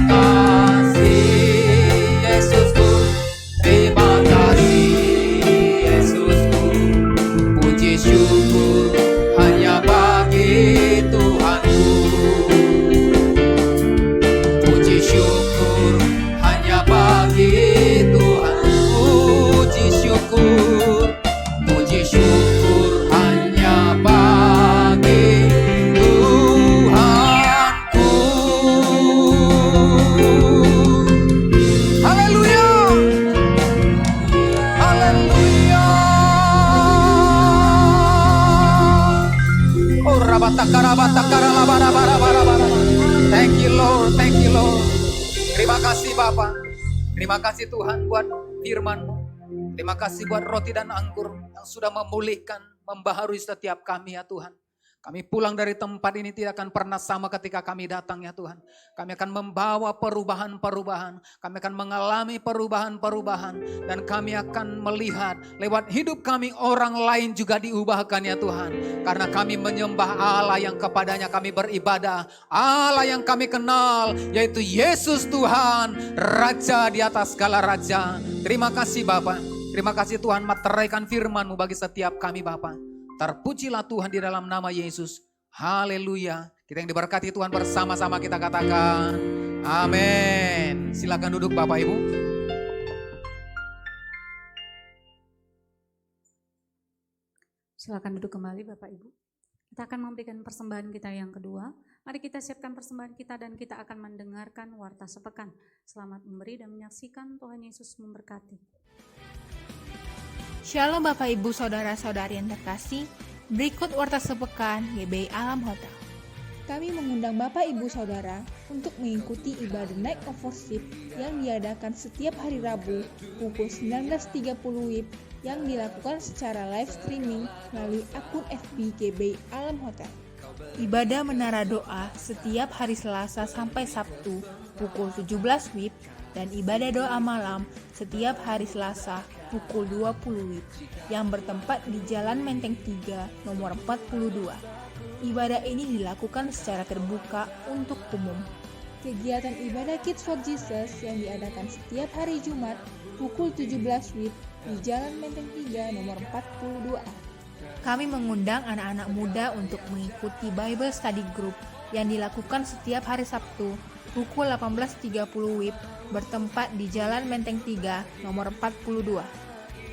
kasih Yesusku, terima kasih Yesusku. Puji syukur hanya bagi Tuhanku. Puji syukur hanya bagi Tuhan. Puji syukur hanya bagi Tuhanku. Haleluya, haleluya. Oh rabatakara labara. Thank you Lord, thank you Lord. Terima kasih Bapa. Terima kasih Tuhan buat firman-Mu. Terima kasih buat roti dan anggur yang sudah memulihkan, membaharui setiap kami ya Tuhan. Kami pulang dari tempat ini tidak akan pernah sama ketika kami datang ya Tuhan. Kami akan membawa perubahan-perubahan. Kami akan mengalami perubahan-perubahan. Dan kami akan melihat lewat hidup kami orang lain juga diubahkan ya Tuhan. Karena kami menyembah Allah yang kepadanya kami beribadah. Allah yang kami kenal yaitu Yesus Tuhan. Raja di atas segala raja. Terima kasih Bapa. Terima kasih Tuhan meteraikan firman-Mu bagi setiap kami Bapa. Terpujilah Tuhan di dalam nama Yesus. Haleluya. Kita yang diberkati Tuhan bersama-sama kita katakan amin. Silakan duduk Bapak Ibu. Silakan duduk kembali Bapak Ibu. Kita akan memberikan persembahan kita yang kedua. Mari kita siapkan persembahan kita dan kita akan mendengarkan warta sepekan. Selamat memberi dan menyaksikan. Tuhan Yesus memberkati. Shalom Bapak Ibu Saudara-saudari yang terkasih, berikut warta sepekan GBI Alam Hotel. Kami mengundang Bapak Ibu Saudara untuk mengikuti ibadah Night of Worship yang diadakan setiap hari Rabu pukul 19.30 WIB yang dilakukan secara live streaming melalui akun FB GBI Alam Hotel. Ibadah menara doa setiap hari Selasa sampai Sabtu pukul 17 WIB dan ibadah doa malam setiap hari Selasa pukul 20 WIB yang bertempat di Jalan Menteng 3 nomor 42. Ibadah ini dilakukan secara terbuka untuk umum. Kegiatan ibadah Kids for Jesus yang diadakan setiap hari Jumat pukul 17 WIB di Jalan Menteng 3 nomor 42A. Kami mengundang anak-anak muda untuk mengikuti Bible Study Group yang dilakukan setiap hari Sabtu pukul 18.30 WIB bertempat di Jalan Menteng 3 nomor 42.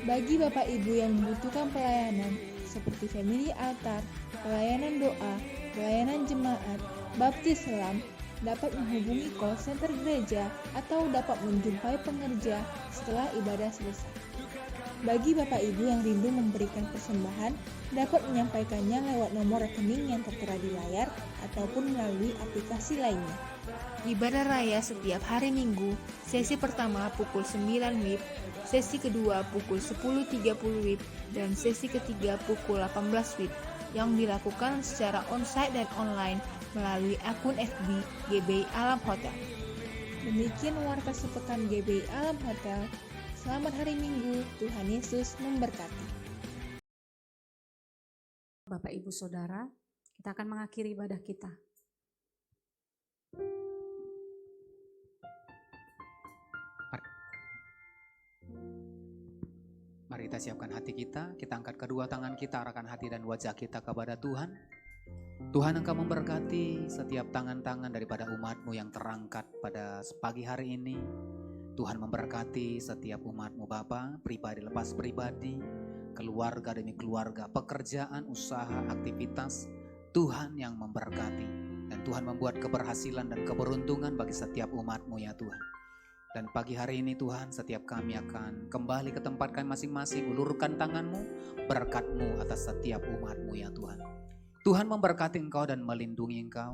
Bagi Bapak Ibu yang membutuhkan pelayanan seperti family altar, pelayanan doa, pelayanan jemaat, baptis selam, dapat menghubungi call center gereja atau dapat menjumpai pengerja setelah ibadah selesai. Bagi Bapak Ibu yang rindu memberikan persembahan, dapat menyampaikannya lewat nomor rekening yang tertera di layar ataupun melalui aplikasi lainnya. Ibadah raya setiap hari Minggu, sesi pertama pukul 9 WIB, sesi kedua pukul 10.30 WIB, dan sesi ketiga pukul 18 WIB yang dilakukan secara onsite dan online melalui akun FB GBI Alam Hotel. Demikian warta sepekan GBI Alam Hotel. Selamat hari Minggu, Tuhan Yesus memberkati. Bapak Ibu Saudara, kita akan mengakhiri ibadah kita. Mari kita siapkan hati kita angkat kedua tangan kita, arahkan hati dan wajah kita kepada Tuhan. Tuhan Engkau memberkati setiap tangan-tangan daripada umat-Mu yang terangkat pada pagi hari ini. Tuhan memberkati setiap umat-Mu Bapa, pribadi lepas pribadi, keluarga demi keluarga, pekerjaan, usaha, aktivitas. Tuhan yang memberkati dan Tuhan membuat keberhasilan dan keberuntungan bagi setiap umat-Mu ya Tuhan. Dan pagi hari ini Tuhan, setiap kami akan kembali ke tempat kami masing-masing. Ulurkan tangan-Mu, berkat-Mu atas setiap umat-Mu ya Tuhan. Tuhan memberkati engkau dan melindungi engkau.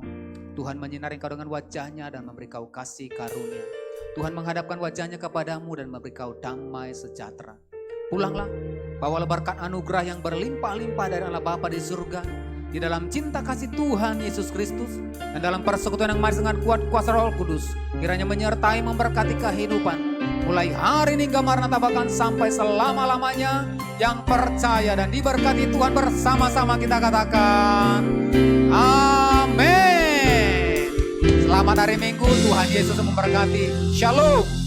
Tuhan menyinari engkau dengan wajah-Nya dan memberi kau kasih karunia. Tuhan menghadapkan wajah-Nya kepadamu dan memberi kau damai sejahtera. Pulanglah, bawalah berkat anugerah yang berlimpah-limpah dari Allah Bapa di surga. Di dalam cinta kasih Tuhan Yesus Kristus dan dalam persekutuan yang manis dengan kuat kuasa Roh Kudus, kiranya menyertai memberkati kehidupan mulai hari ini hingga maranatha bahkan sampai selama-lamanya. Yang percaya dan diberkati Tuhan bersama-sama kita katakan amin. Selamat hari Minggu, Tuhan Yesus memberkati. Shalom.